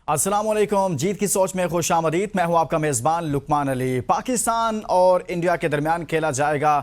अस्सलाम वालेकुम। जीत की सोच में खुशामदीद। मैं हूं आपका मेजबान लुकमान अली। पाकिस्तान और इंडिया के दरमियान खेला जाएगा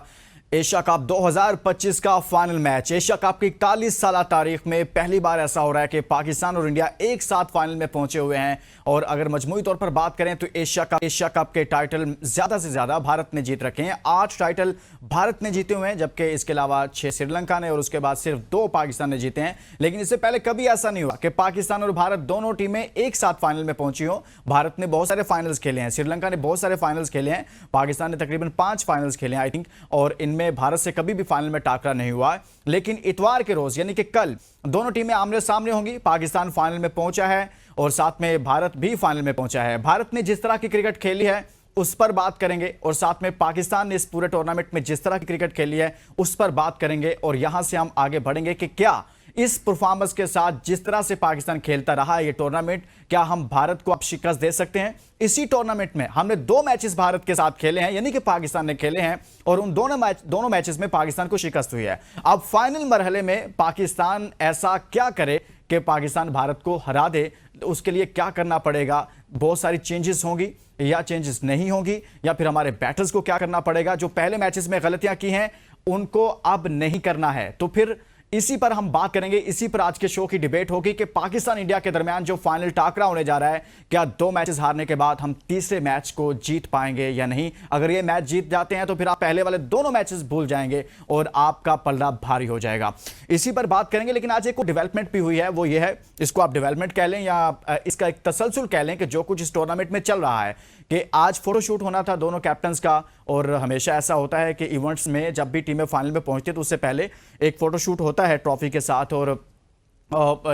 एशिया कप 2025 का फाइनल मैच। एशिया कप की 41 साल तारीख में पहली बार ऐसा हो रहा है कि पाकिस्तान और इंडिया एक साथ फाइनल में पहुंचे हुए हैं। और अगर मजमूई तौर पर बात करें तो एशिया कप के टाइटल ज्यादा से ज्यादा भारत ने जीत रखे हैं। 8 टाइटल भारत ने जीते हुए हैं, जबकि इसके अलावा 6 श्रीलंका ने और उसके बाद सिर्फ 2 पाकिस्तान ने जीते हैं। लेकिन इससे पहले कभी ऐसा नहीं हुआ कि पाकिस्तान और भारत दोनों टीमें एक साथ फाइनल में पहुंची हो। भारत ने बहुत सारे फाइनल्स खेले हैं, श्रीलंका ने बहुत सारे फाइनल्स खेले हैं, पाकिस्तान ने तकरीबन 5 फाइनल्स खेले हैं आई थिंक, और इनमें भारत से कभी भी फाइनल में टाकरा नहीं हुआ है। लेकिन इतवार के रोज यानी कि कल दोनों टीमें आमने सामने होंगी। पाकिस्तान फाइनल में पहुंचा है और साथ में भारत भी फाइनल में पहुंचा है। भारत ने जिस तरह की क्रिकेट खेली है उस पर बात करेंगे, और साथ में पाकिस्तान ने इस पूरे टूर्नामेंट में जिस तरह की क्रिकेट खेली है उस पर बात करेंगे। और यहां से हम आगे बढ़ेंगे कि क्या इस परफॉर्मेंस के साथ जिस तरह से पाकिस्तान खेलता रहा है ये टूर्नामेंट, क्या हम भारत को अब शिकस्त दे सकते हैं। इसी टूर्नामेंट में हमने 2 मैचेस भारत के साथ खेले हैं, यानी कि पाकिस्तान ने खेले हैं, और उन दोनों मैचेस में पाकिस्तान को शिकस्त हुई है। अब फाइनल मरहले में पाकिस्तान ऐसा क्या करे कि पाकिस्तान भारत को हरा दे, उसके लिए क्या करना पड़ेगा। बहुत सारी चेंजेस होंगी या चेंजेस नहीं होंगी, या फिर हमारे बैटर्स को क्या करना पड़ेगा। जो पहले मैचेस में गलतियां की हैं उनको अब नहीं करना है। तो फिर इसी पर हम बात करेंगे, इसी पर आज के शो की डिबेट होगी कि पाकिस्तान इंडिया के दरमियान जो फाइनल टाकरा होने जा रहा है, क्या 2 मैचेस हारने के बाद हम तीसरे मैच को जीत पाएंगे या नहीं। अगर ये मैच जीत जाते हैं तो फिर आप पहले वाले दोनों मैचेस भूल जाएंगे और आपका पलड़ा भारी हो जाएगा। इसी पर बात करेंगे। लेकिन आज एक डेवलपमेंट भी हुई है, वो ये है, इसको आप डेवलपमेंट कह लें या इसका एक तसलसल कह लें, कि जो कुछ इस टूर्नामेंट में चल रहा है कि आज फोटोशूट होना था दोनों कैप्टन्स का। और हमेशा ऐसा होता है कि इवेंट्स में जब भी टीमें फाइनल में पहुंचती है तो उससे पहले एक फोटोशूट होता है ट्रॉफी के साथ, और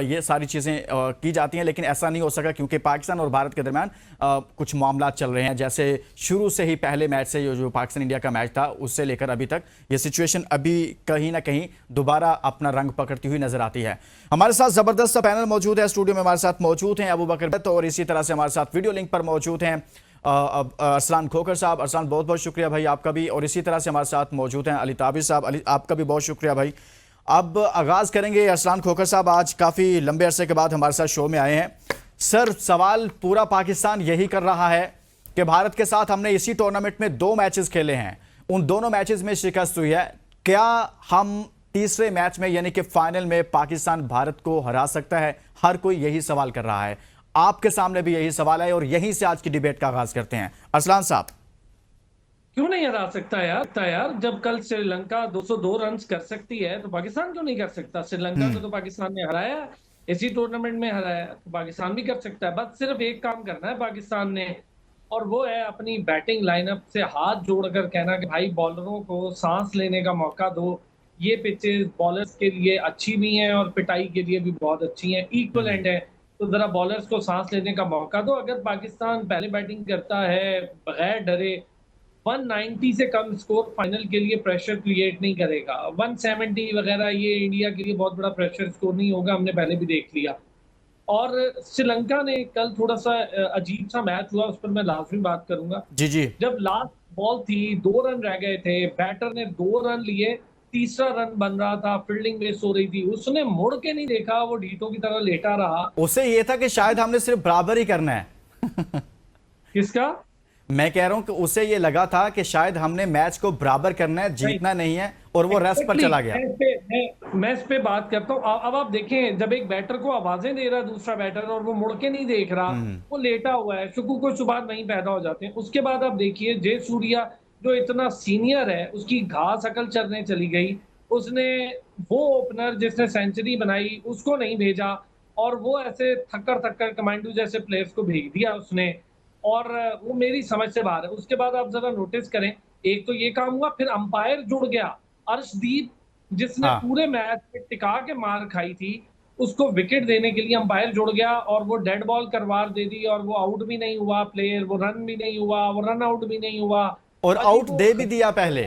ये सारी चीज़ें की जाती हैं। लेकिन ऐसा नहीं हो सका क्योंकि पाकिस्तान और भारत के दरमियान कुछ मामला चल रहे हैं। जैसे शुरू से ही पहले मैच से जो पाकिस्तान इंडिया का मैच था उससे लेकर अभी तक ये सिचुएशन अभी कहीं ना कहीं दोबारा अपना रंग पकड़ती हुई नजर आती है। हमारे साथ जबरदस्त पैनल मौजूद है, स्टूडियो में हमारे साथ मौजूद हैं अबू बकर भट्ट, और इसी तरह से हमारे साथ वीडियो लिंक पर मौजूद हैं अरसलान खोखर साहब। अरसलान, बहुत बहुत शुक्रिया भाई आपका भी। और इसी तरह से हमारे साथ मौजूद हैं अली ताबिर साहब। अली, आपका भी बहुत शुक्रिया भाई। अब आगाज करेंगे। अरसलान खोखर साहब, आज काफ़ी लंबे अरसे के बाद हमारे साथ शो में आए हैं। सर, सवाल पूरा पाकिस्तान यही कर रहा है कि भारत के साथ हमने इसी टूर्नामेंट में 2 मैचेस खेले हैं, उन दोनों मैचेस में शिकस्त हुई है। क्या हम तीसरे मैच में यानी कि फाइनल में पाकिस्तान भारत को हरा सकता है? हर कोई यही सवाल कर रहा है, आपके सामने भी यही सवाल है, और यहीं से आज की डिबेट का आगाज करते हैं। अरसलान साहब, क्यों नहीं हरा सकता यार, जब कल श्रीलंका 202 रन कर सकती है तो पाकिस्तान क्यों नहीं कर सकता। श्रीलंका को तो पाकिस्तान ने हराया, इसी टूर्नामेंट में हराया, तो पाकिस्तान भी कर सकता है। बस सिर्फ एक काम करना है पाकिस्तान ने, और वो है अपनी बैटिंग लाइनअप से हाथ जोड़कर कहना कि भाई बॉलरों को सांस लेने का मौका दो। ये पिचेस बॉलर्स के लिए अच्छी भी हैं और पिटाई के लिए भी बहुत अच्छी हैं, इक्वल एंड है, तो जरा बॉलर्स को सांस लेने का मौका दो। अगर पाकिस्तान पहले बैटिंग करता है बगैर डरे, 190 से कम स्कोर फाइनल के लिए प्रेशर क्रिएट नहीं करेगा। 170 वगैरह ये इंडिया के लिए बहुत बड़ा प्रेशर स्कोर नहीं होगा, हमने पहले भी देख लिया। और श्रीलंका ने कल थोड़ा सा अजीब सा मैच हुआ, उस पर मैं लाजमी बात करूंगा। जी जी। जब लास्ट बॉल थी, 2 रन रह गए थे, बैटर ने 2 रन लिए, तीसरा रन बन रहा था, फील्डिंग बेस हो रही थी, उसने मुड़ के नहीं देखा, वो ढीठों की तरह लेटा रहा। उसे ये था कि शायद हमने सिर्फ बराबर ही करना है। किसका? मैं कह रहा हूं कि उसे ये लगा था कि शायद हमने मैच को बराबर करना है, जीतना नहीं है, और वो रेस्ट पर चला गया। मैं इस पे बात करता हूँ। अब आप देखें, जब एक बैटर को आवाजें दे रहा है दूसरा बैटर और वो मुड़ के नहीं देख रहा, वो लेटा हुआ है, शुक्र को शुबात नहीं पैदा हो जाते हैं। उसके बाद आप देखिए जय सूर्या जो इतना सीनियर है, उसकी घास अकल चरने चली गई। उसने वो ओपनर जिसने सेंचुरी बनाई उसको नहीं भेजा, और वो ऐसे थक्कर थक्कर कमांडो जैसे प्लेयर्स को भेज दिया उसने, और वो मेरी समझ से बाहर है। उसके बाद आप जरा नोटिस करें, एक तो ये काम हुआ, फिर अंपायर जुड़ गया। अर्शदीप जिसने हाँ, पूरे मैच में टिका के मार खाई थी, उसको विकेट देने के लिए अंपायर जुड़ गया, और वो डेड बॉल करवार दे दी, और वो आउट भी नहीं हुआ प्लेयर, वो रन भी नहीं हुआ, वो रन आउट भी नहीं हुआ। और आउट अजीब दे भी दिया पहले।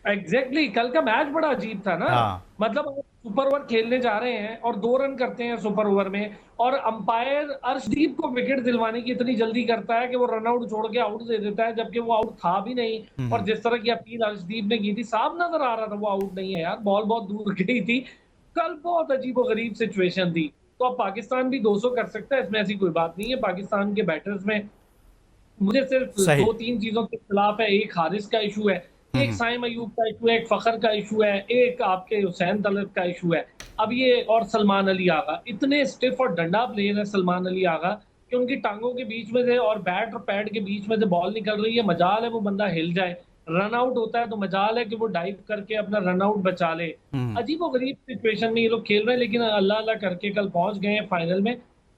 एग्जैक्टली कल का मैच बड़ा अजीब था ना। हाँ। मतलब आप सुपर ओवर खेलने जा रहे हैं और 2 रन करते हैं सुपर ओवर में, और अंपायर अर्शदीप को विकेट दिलवाने की इतनी जल्दी करता है कि वो रन आउट छोड़ के आउट दे देता है, जबकि वो आउट था भी नहीं। और जिस तरह की अपील अर्शदीप ने की थी, साफ नजर आ रहा था वो आउट नहीं है यार, बॉल बहुत दूर गई थी। कल बहुत अजीब और गरीब सिचुएशन थी। तो अब पाकिस्तान भी 200 कर सकता है, इसमें ऐसी कोई बात नहीं है। पाकिस्तान के बैटर्स में मुझे सिर्फ सही। 2-3 चीजों के खिलाफ है। एक हारिस का इशू है, एक हम्म। साइम अयूब का इशू है, एक फखर का इशू है, एक आपके हुसैन तलत का इशू है। अब ये और सलमान अली आगा इतने स्टिफ और डंडा प्लेयर है सलमान अली आगा कि उनकी टांगों के बीच में से और बैट और पैड के बीच में से बॉल निकल रही है, मजाल है वो बंदा हिल जाए। रन आउट होता है तो मजाल है कि वो डाइव करके अपना रन आउट बचा ले। हम्म। अजीबो गरीब सिचुएशन में ये लोग खेल रहे हैं, लेकिन अल्लाह अल्लाह करके कल पहुंच गए हैं फाइनल में।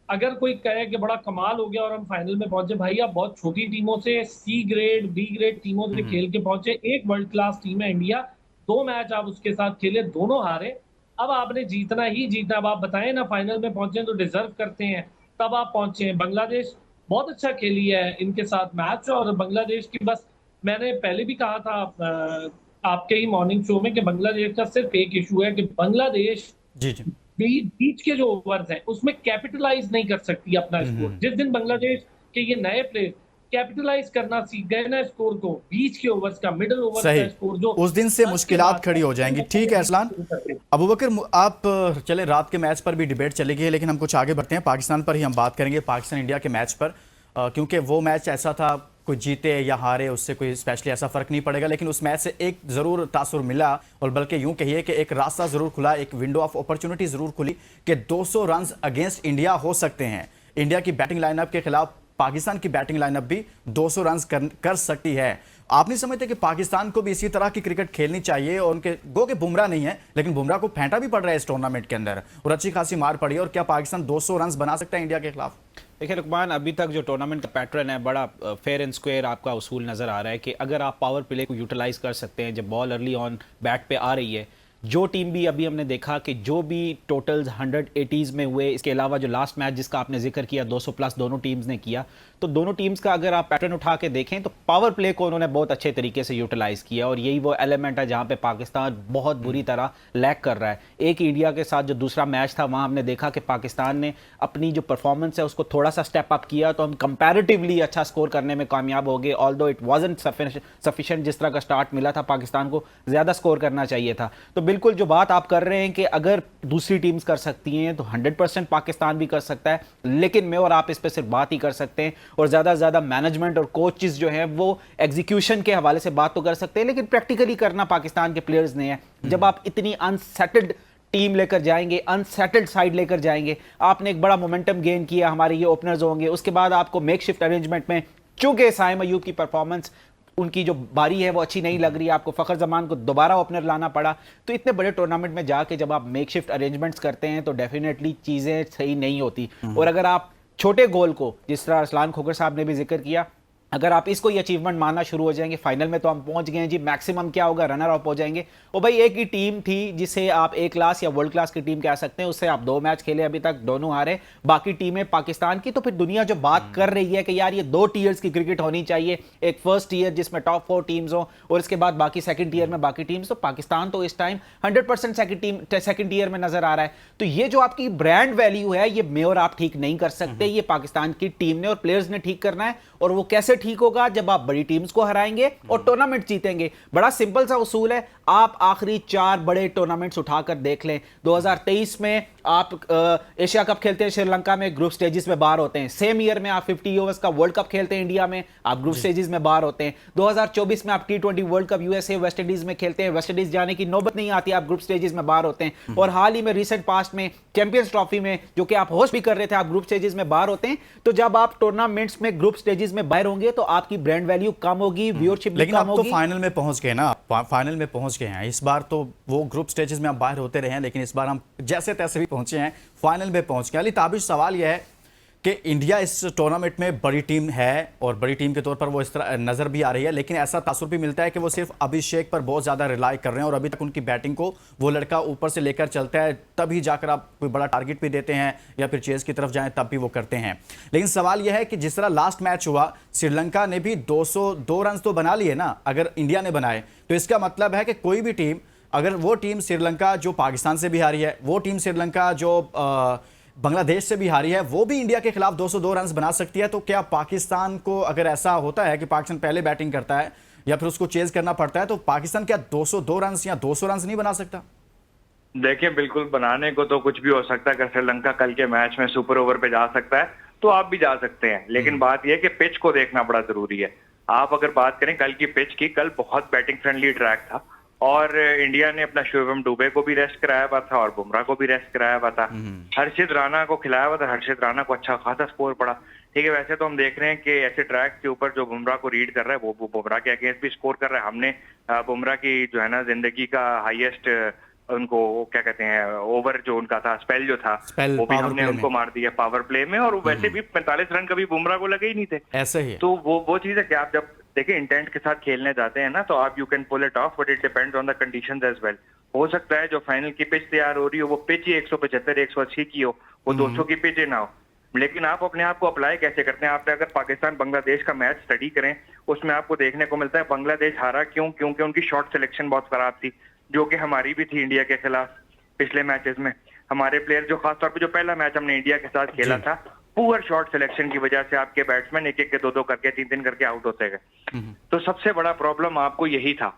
अगर कोई कहे कि बड़ा कमाल हो गया और हम फाइनल में पहुंचे, भाई आप बहुत छोटी टीमों से, सी ग्रेड बी ग्रेड टीमों से हम्म। खेल के पहुंचे। एक वर्ल्ड क्लास टीम है इंडिया, 2 मैच आप उसके साथ खेले, दोनों हारे। अब आपने जीतना ही जीतना। अब आप बताएं ना, फाइनल में पहुंचे तो डिजर्व करते हैं, तब आप पहुंचे हैं। बांग्लादेश बहुत अच्छा खेली है इनके साथ मैच, और बांग्लादेश की बस, मैंने पहले भी कहा था आपके ही मॉर्निंग शो में कि बांग्लादेश का सिर्फ एक इशू है कि बांग्लादेश जी जी। बीच के जो ओवर्स हैं उसमें कैपिटलाइज नहीं कर सकती अपना स्कोर। हम्म। जिस दिन बांग्लादेश के ये नए प्लेयर कैपिटलाइज करना सीख गए ना स्कोर को, बीच के ओवर्स का, मिडिल ओवर्स का सही। स्कोर जो उस दिन से 10 के मुश्किलात बाद खड़ी है, हो जाएंगी। ठीक है अरसलान। शुरू कर दें। अबू बकर, आप चले, रात के मैच पर भी डिबेट चलेगी, लेकिन हम कुछ आगे बढ़ते हैं। पाकिस्तान पर ही हम बात करेंगे, पाकिस्तान इंडिया के मैच पर, क्योंकि वो मैच ऐसा था, कोई जीते या हारे उससे कोई स्पेशली ऐसा फर्क नहीं पड़ेगा, लेकिन उस मैच से एक ज़रूर तासुर मिला, और बल्कि यूं कहिए कि एक रास्ता ज़रूर खुला, एक विंडो ऑफ अपॉर्चुनिटी ज़रूर खुली कि 200 रन अगेंस्ट इंडिया हो सकते हैं। इंडिया की बैटिंग लाइनअप के खिलाफ पाकिस्तान की बैटिंग लाइनअप भी 200 रन कर सकती है। आप नहीं समझते कि पाकिस्तान को भी इसी तरह की क्रिकेट खेलनी चाहिए? और उनके गो के बुमराह नहीं है, लेकिन बुमराह को फेंटा भी पड़ रहा है इस टूर्नामेंट के अंदर, और अच्छी खासी मार पड़ी है। और क्या पाकिस्तान 200 रन बना सकता है इंडिया के खिलाफ? देखिए लुकमान, अभी तक जो टूर्नामेंट का पैटर्न है बड़ा फेयर एंड स्क्वायर आपका उसूल नज़र आ रहा है कि अगर आप पावर प्ले को यूटिलाइज कर सकते हैं, जब बॉल अर्ली ऑन बैट पे आ रही है, जो टीम भी, अभी हमने देखा कि जो भी टोटल्स 180s में हुए, इसके अलावा जो लास्ट मैच जिसका आपने जिक्र किया 200 प्लस दोनों टीम्स ने किया, तो दोनों टीम्स का अगर आप पैटर्न उठा के देखें तो पावर प्ले को उन्होंने बहुत अच्छे तरीके से यूटिलाइज किया, और यही वो एलिमेंट है जहां पे पाकिस्तान बहुत बुरी तरह लैग कर रहा है। एक इंडिया के साथ जो दूसरा मैच था, वहां हमने देखा कि पाकिस्तान ने अपनी जो परफॉर्मेंस है उसको थोड़ा सा स्टेप अप किया, तो हम कंपैरेटिवली अच्छा स्कोर करने में कामयाब हो गए। ऑल्दो इट वाजंट सफिशिएंट, जिस तरह का स्टार्ट मिला था पाकिस्तान को ज्यादा स्कोर करना चाहिए था। तो बिल्कुल जो बात आप कर रहे हैं कि अगर दूसरी टीम्स कर सकती हैं तो 100% पाकिस्तान भी कर सकता है, लेकिन मैं और आप इस पर सिर्फ बात ही कर सकते हैं, और ज्यादा से ज्यादा मैनेजमेंट और कोचेस जो हैं वो एग्जीक्यूशन के हवाले से बात तो कर सकते हैं, लेकिन प्रैक्टिकली करना पाकिस्तान के प्लेयर्स ने है। जब आप इतनी अनसेटल्ड टीम लेकर जाएंगे, अनसेटल्ड साइड लेकर जाएंगे, आपने एक बड़ा मोमेंटम गेन किया, हमारे ये ओपनर्स होंगे, उसके बाद आपको मेकशिफ्ट अरेंजमेंट में, चूंकि साइम अयूब की परफॉर्मेंस, उनकी जो बारी है वो अच्छी नहीं लग रही है, आपको फखर जमान को दोबारा ओपनर लाना पड़ा, तो इतने बड़े टूर्नामेंट में जाके जब आप मेकशिफ्ट अरेंजमेंट्स करते हैं तो डेफिनेटली चीजें सही नहीं होती। और अगर आप छोटे गोल को, जिस तरह अरसलान खोखर साहब ने भी जिक्र किया, अगर आप इसको ये अचीवमेंट मानना शुरू हो जाएंगे, फाइनल में तो हम पहुंच गए हैं जी, मैक्सिमम क्या होगा, रनर अप हो जाएंगे। और भाई एक ही टीम थी जिसे आप ए क्लास या वर्ल्ड क्लास की टीम कह सकते हैं, उससे आप 2 मैच खेले, अभी तक दोनों हारे, बाकी टीमें पाकिस्तान की। तो फिर दुनिया जो बात कर रही है कि यार ये 2 टीयर्स की क्रिकेट होनी चाहिए, एक फर्स्ट टीयर जिसमें टॉप 4 टीम्स हो, और इसके बाद बाकी सेकंड टीयर में बाकी टीम्स, तो पाकिस्तान तो इस टाइम 100% सेकंड टीयर में नजर आ रहा है। तो ये जो आपकी ब्रांड वैल्यू है, ये मैं और आप ठीक नहीं कर सकते, ये पाकिस्तान की टीम ने और प्लेयर्स ने ठीक करना है। और वो कैसे ठीक होगा? जब आप बड़ी टीम्स को हराएंगे और टूर्नामेंट जीतेंगे। बड़ा सिंपल सा उसूल है, आप आखिरी 4 बड़े टूर्नामेंट्स उठाकर देख लें। 2023 में आप एशिया कप खेलते हैं श्रीलंका में, ग्रुप स्टेजेस में बाहर होते हैं। सेम ईयर में आप 50 ओवर्स का वर्ल्ड कप खेलते हैं इंडिया में, आप ग्रुप स्टेजेस में बाहर होते हैं। 2024 में आप T20 world cup USA West Indies में खेलते हैं, वेस्ट इंडीज जाने की नौबत नहीं आती, आप ग्रुप स्टेजेस में बाहर होते हैं। और हाल ही में रिसेंट पास्ट में चैंपियंस ट्रॉफी में, जो कि आप होस्ट भी कर रहे थे, आप ग्रुप स्टेजेस में बाहर होते हैं। तो जब आप टूर्नामेंट्स में ग्रुप स्टेजेस में बाहर होंगे तो आपकी ब्रांड वैल्यू कम होगी, व्यूअरशिप भी लेकिन कम अब तो होगी। फाइनल में पहुंच गए ना, फाइनल में पहुंच गए हैं इस बार। तो वो ग्रुप स्टेजेस में हम बाहर होते रहे हैं, लेकिन इस बार हम जैसे तैसे भी पहुंचे हैं, फाइनल में पहुंच गए। अली ताबिश, सवाल यह है कि इंडिया इस टूर्नामेंट में बड़ी टीम है, और बड़ी टीम के तौर पर वो इस तरह नजर भी आ रही है, लेकिन ऐसा तासुर भी मिलता है कि वो सिर्फ अभिषेक पर बहुत ज्यादा रिलाई कर रहे हैं, और अभी तक उनकी बैटिंग को वो लड़का ऊपर से लेकर चलता है, तभी जाकर आप कोई बड़ा टारगेट भी देते हैं या फिर चेज की तरफ जाएं तब भी वो करते हैं। लेकिन सवाल यह है कि जिस तरह लास्ट मैच हुआ, श्रीलंका ने भी 202 रन तो बना लिए ना, अगर इंडिया ने बनाए, तो इसका मतलब है कि कोई भी टीम, अगर वो टीम श्रीलंका जो पाकिस्तान से भी हारी है, वो टीम श्रीलंका जो बांग्लादेश से भी हारी है, वो भी इंडिया के खिलाफ 202 रन बना सकती है। तो क्या पाकिस्तान को, अगर ऐसा होता है कि पाकिस्तान पहले बैटिंग करता है या फिर उसको चेज करना पड़ता है, तो पाकिस्तान क्या 202 रन या 200 रन नहीं बना सकता? देखिए, बिल्कुल बनाने को तो कुछ भी हो सकता है। अगर श्रीलंका कल के मैच में सुपर ओवर पे जा सकता है तो आप भी जा सकते हैं, लेकिन बात यह है कि पिच को देखना बड़ा जरूरी है। आप अगर बात करें कल की पिच की, कल बहुत बैटिंग फ्रेंडली ट्रैक था और इंडिया ने अपना शिवम दुबे को भी रेस्ट कराया हुआ था और बुमराह को भी रेस्ट कराया हुआ था। हर्षित राणा को खिलाया हुआ था, हर्षित राणा को अच्छा खासा स्कोर पड़ा। ठीक है, वैसे तो हम देख रहे हैं कि ऐसे ट्रैक के ऊपर जो बुमराह को रीड कर रहा है वो बुमराह के अगेंस्ट भी स्कोर कर रहा है। हमने बुमराह की जो है ना जिंदगी का हाईएस्ट उनको क्या कहते हैं ओवर जो उनका था, स्पेल जो था, स्पेल वो भी पावर हमने प्ले उनको में। मार दिया पावर प्ले में। और वैसे भी 45 रन कभी बुमराह को लगे ही नहीं थे। ऐसे ही है। तो वो चीज है कि आप जब देखिए इंटेंट के साथ खेलने जाते हैं ना तो आप you can pull it off, but it depends on the conditions as well. हो सकता है जो फाइनल की पिच तैयार हो रही हो वो पिच ही 175 180 की हो, वो 200 की पिच ही ना हो, लेकिन आप अपने आप को अप्लाई कैसे करते हैं। आपने अगर पाकिस्तान बांग्लादेश का मैच स्टडी करें उसमें आपको देखने को मिलता है बांग्लादेश हारा क्यों, क्योंकि उनकी शॉट सिलेक्शन बहुत खराब थी, जो कि हमारी भी थी इंडिया के खिलाफ पिछले मैचेस में। हमारे प्लेयर जो खासतौर पे जो पहला मैच हमने इंडिया के साथ खेला था, पुअर शॉट सिलेक्शन की वजह से आपके बैट्समैन एक एक के दो करके तीन करके आउट होते गए। तो सबसे बड़ा प्रॉब्लम आपको यही था,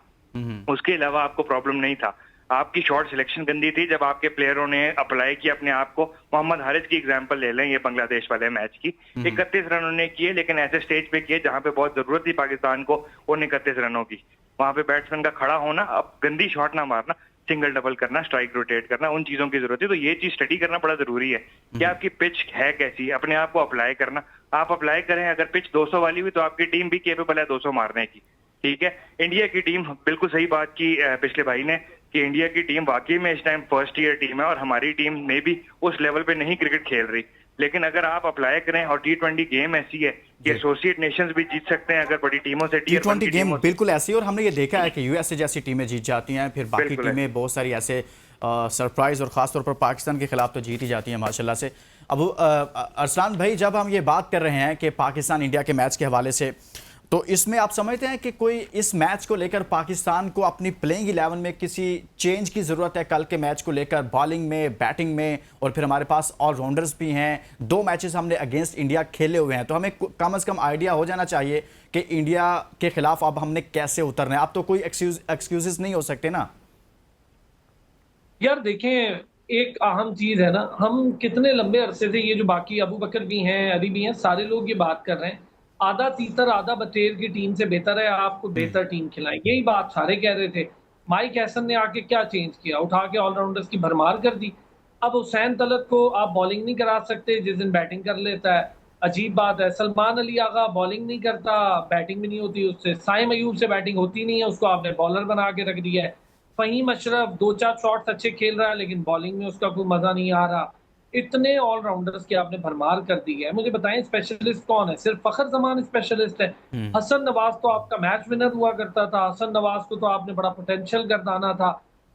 उसके अलावा आपको प्रॉब्लम नहीं था। आपकी शॉट सिलेक्शन गंदी थी। जब आपके प्लेयरों ने अप्लाई किया अपने आप को, मोहम्मद हारिस की एग्जांपल ले लें ये बांग्लादेश वाले मैच की, 31 रन उन्होंने किए, लेकिन ऐसे स्टेज पे किए जहां पे बहुत जरूरत थी पाकिस्तान को उन 31 रनों की। वहां पे बैट्समैन का खड़ा होना, अब गंदी शॉट ना मारना, सिंगल डबल करना, स्ट्राइक रोटेट करना, उन चीजों की जरूरत है। तो ये चीज स्टडी करना बड़ा जरूरी है कि आपकी पिच है कैसी, अपने आप को अप्लाई करना। आप अप्लाई करें, अगर पिच 200 वाली हुई तो आपकी टीम भी केपेबल है 200 मारने की। ठीक है, इंडिया की टीम, बिल्कुल सही बात की पिछले भाई ने कि इंडिया की टीम वाकई में इस टाइम फर्स्ट ईयर टीम है और हमारी टीम में भी उस लेवल पे नहीं क्रिकेट खेल रही। लेकिन अगर आप अप्लाई करें, और T20 गेम ऐसी है कि एसोसिएट नेशंस भी जीत सकते हैं अगर बड़ी टीमों से, टीयर वन T20 की गेम टीमों से। बिल्कुल ऐसी है और हमने ये देखा है कि यूएसए जैसी टीमें जीत जाती हैं, फिर बाकी बिल्कुल है। टीमें बहुत सारी ऐसे सरप्राइज और ख़ास तौर पर पाकिस्तान के खिलाफ तो जीत ही जाती हैं माशाल्लाह से। अब अरसलान भाई, जब हम ये बात कर रहे हैं कि पाकिस्तान इंडिया के मैच के हवाले से, तो इसमें आप समझते हैं कि कोई इस मैच को लेकर पाकिस्तान को अपनी प्लेइंग 11 में किसी चेंज की ज़रूरत है कल के मैच को लेकर, बॉलिंग में, बैटिंग में, और फिर हमारे पास ऑलराउंडर्स भी हैं, 2 मैचेस हमने अगेंस्ट इंडिया खेले हुए हैं, तो हमें कम से कम आइडिया हो जाना चाहिए कि इंडिया के खिलाफ अब हमने कैसे उतरना है। अब तो कोई एक्सक्यूजेस नहीं हो सकते ना। यार देखें, एक अहम चीज है ना, हम कितने लंबे अरसे से, ये जो बाकी अबू बकर भी हैं, अली भी हैं, सारे लोग ये बात कर रहे हैं, आधा तीतर आधा बटेर की टीम से बेहतर है आपको बेहतर टीम खिलाएं। यही बात सारे कह रहे थे। माइक हैसन ने आके क्या चेंज किया, उठा के ऑलराउंडर्स की भरमार कर दी। अब हुसैन तलत को आप बॉलिंग नहीं करा सकते जिस दिन बैटिंग कर लेता है, अजीब बात है। सलमान अली आगा बॉलिंग नहीं करता, बैटिंग भी नहीं होती उससे। साइम अयूब से बैटिंग होती नहीं है, उसको आपने बॉलर बना के रख दिया है। फहीम अशरफ 2-4 शॉट्स अच्छे खेल रहा है लेकिन बॉलिंग में उसका कोई मजा नहीं आ रहा। इतने ऑलराउंडर्स की आपने भरमार कर दी है। मुझे बताएं स्पेशलिस्ट कौन है? सिर्फ फखर जमान स्पेशलिस्ट है। हसन नवाज तो आपका मैच विनर हुआ करता था, हसन नवाज को तो आपने बड़ा पोटेंशियल गर्दाना था।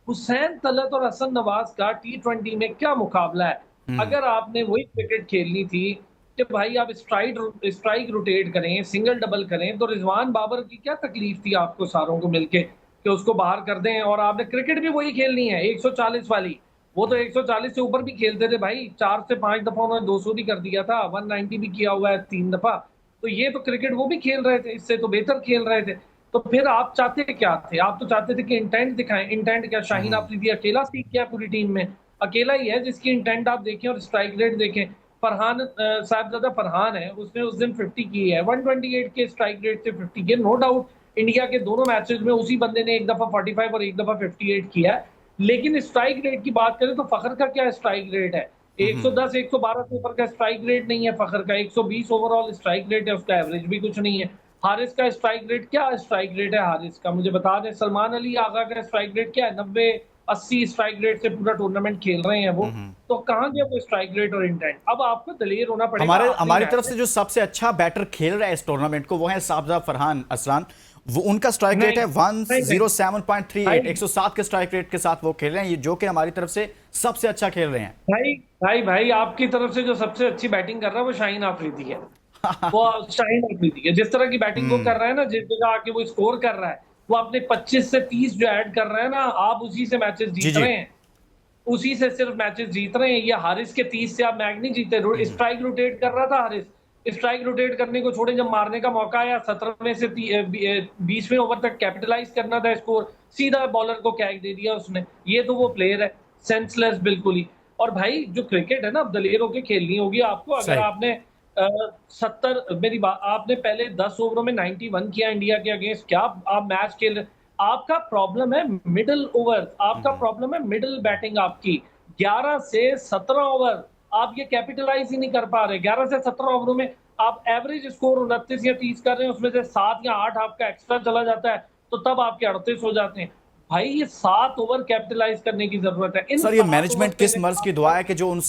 हुसैन तलत और हसन नवाज का T20 में क्या मुकाबला है? अगर आपने वही क्रिकेट खेलनी थी कि भाई आप स्ट्राइक रोटेट करें, सिंगल डबल करें, तो रिजवान बाबर की क्या तकलीफ थी आपको सारों को मिलके कि उसको बाहर कर दें? और आपने क्रिकेट भी वही खेलनी है 140 वाली। वो तो 140 से ऊपर भी खेलते थे भाई, 4 से 5 दफा उन्होंने 200 भी कर दिया था, 190 भी किया हुआ है 3 दफा। तो ये तो क्रिकेट वो भी खेल रहे थे, इससे तो बेहतर खेल रहे थे। तो फिर आप चाहते क्या थे? आप तो चाहते थे कि इंटेंट दिखाएं। इंटेंट क्या? शाहीन अफरीदी अकेला सीख गया पूरी टीम में? अकेला ही है जिसकी इंटेंट आप देखें और स्ट्राइक रेट देखें। फरहान साहिबजादा फरहान है, उसने उस दिन 50 की है, 128 के स्ट्राइक रेट से 50 के। नो डाउट इंडिया के दोनों मैचेस में उसी बंदे ने एक दफा 45 और एक दफा 58 किया है। लेकिन स्ट्राइक रेट की बात करें तो फखर का क्या स्ट्राइक रेट है? 110 112 से ऊपर का स्ट्राइक रेट नहीं है फखर का, 120 ओवरऑल स्ट्राइक रेट है, उसका एवरेज भी कुछ नहीं है। हारिस का स्ट्राइक रेट क्या स्ट्राइक रेट है हारिस का, मुझे बता दें। सलमान अली आगा का स्ट्राइक रेट क्या है? 90-80 स्ट्राइक रेट से पूरा टूर्नामेंट खेल रहे हैं वो। तो कहाँ गया वो स्ट्राइक रेट और इंटेंट? अब आपको दलेर होना पड़ेगा। हमारी तरफ से जो सबसे अच्छा बैटर खेल रहा है इस टूर्नामेंट को वो है साहबजादा फरहान अरसलान। वो उनका स्ट्राइक रेट है 107.38, 107 के स्ट्राइक रेट के साथ वो खेल रहे हैं, ये जो कि हमारी तरफ से सबसे अच्छा खेल रहे हैं। भाई आपकी तरफ से जो सबसे अच्छी बैटिंग कर रहा है वो शाहीन अफरीदी है। वो शाहीन अफरीदी है, जिस तरह की बैटिंग वो कर रहा है ना, जिस जगह आके वो स्कोर कर रहा है, वो अपने 25 से 30 जो ऐड कर रहा है ना, आप उसी से मैचेस जीत रहे हैं, उसी से सिर्फ मैचेस जीत रहे हैं। ये हारिस के 30 से आप मैच नहीं जीते। स्ट्राइक रोटेट कर रहा था हारिस, स्ट्राइक रोटेट करने को छोड़े, जब मारने का मौका आया 17वें से 20वें ओवर तक कैपिटलाइज करना था स्कोर, सीधा बॉलर को कैच दे दिया उसने। ये तो वो प्लेयर है। सेंसलेस बिल्कुल ही। और भाई जो क्रिकेट है ना, अब दलेर होके खेलनी होगी आपको। अगर सही। आपने 70 मेरी बात, आपने पहले 10 ओवरों में 91 किया इंडिया के अगेंस्ट, क्या आप मैच खेल रहे? आपका प्रॉब्लम है मिडिल ओवर, आपका प्रॉब्लम है मिडिल बैटिंग आपकी। 11 से 17 ओवर आप ये कैपिटलाइज ही नहीं कर पा रहे। 11 से 17 ओवरों में आप एवरेज स्कोर 29 या 30 कर रहे हैं, उसमें से 7 या 8 आपका एक्स्ट्रा चला जाता है, तो तब आपके 38 हो जाते हैं। भाई ये 7 ओवर कैपिटलाइज करने की जरूरत है। इन सर, ये 7 मैनेजमेंट ओवर किस पे मर्ज की दुआ है कि जो उन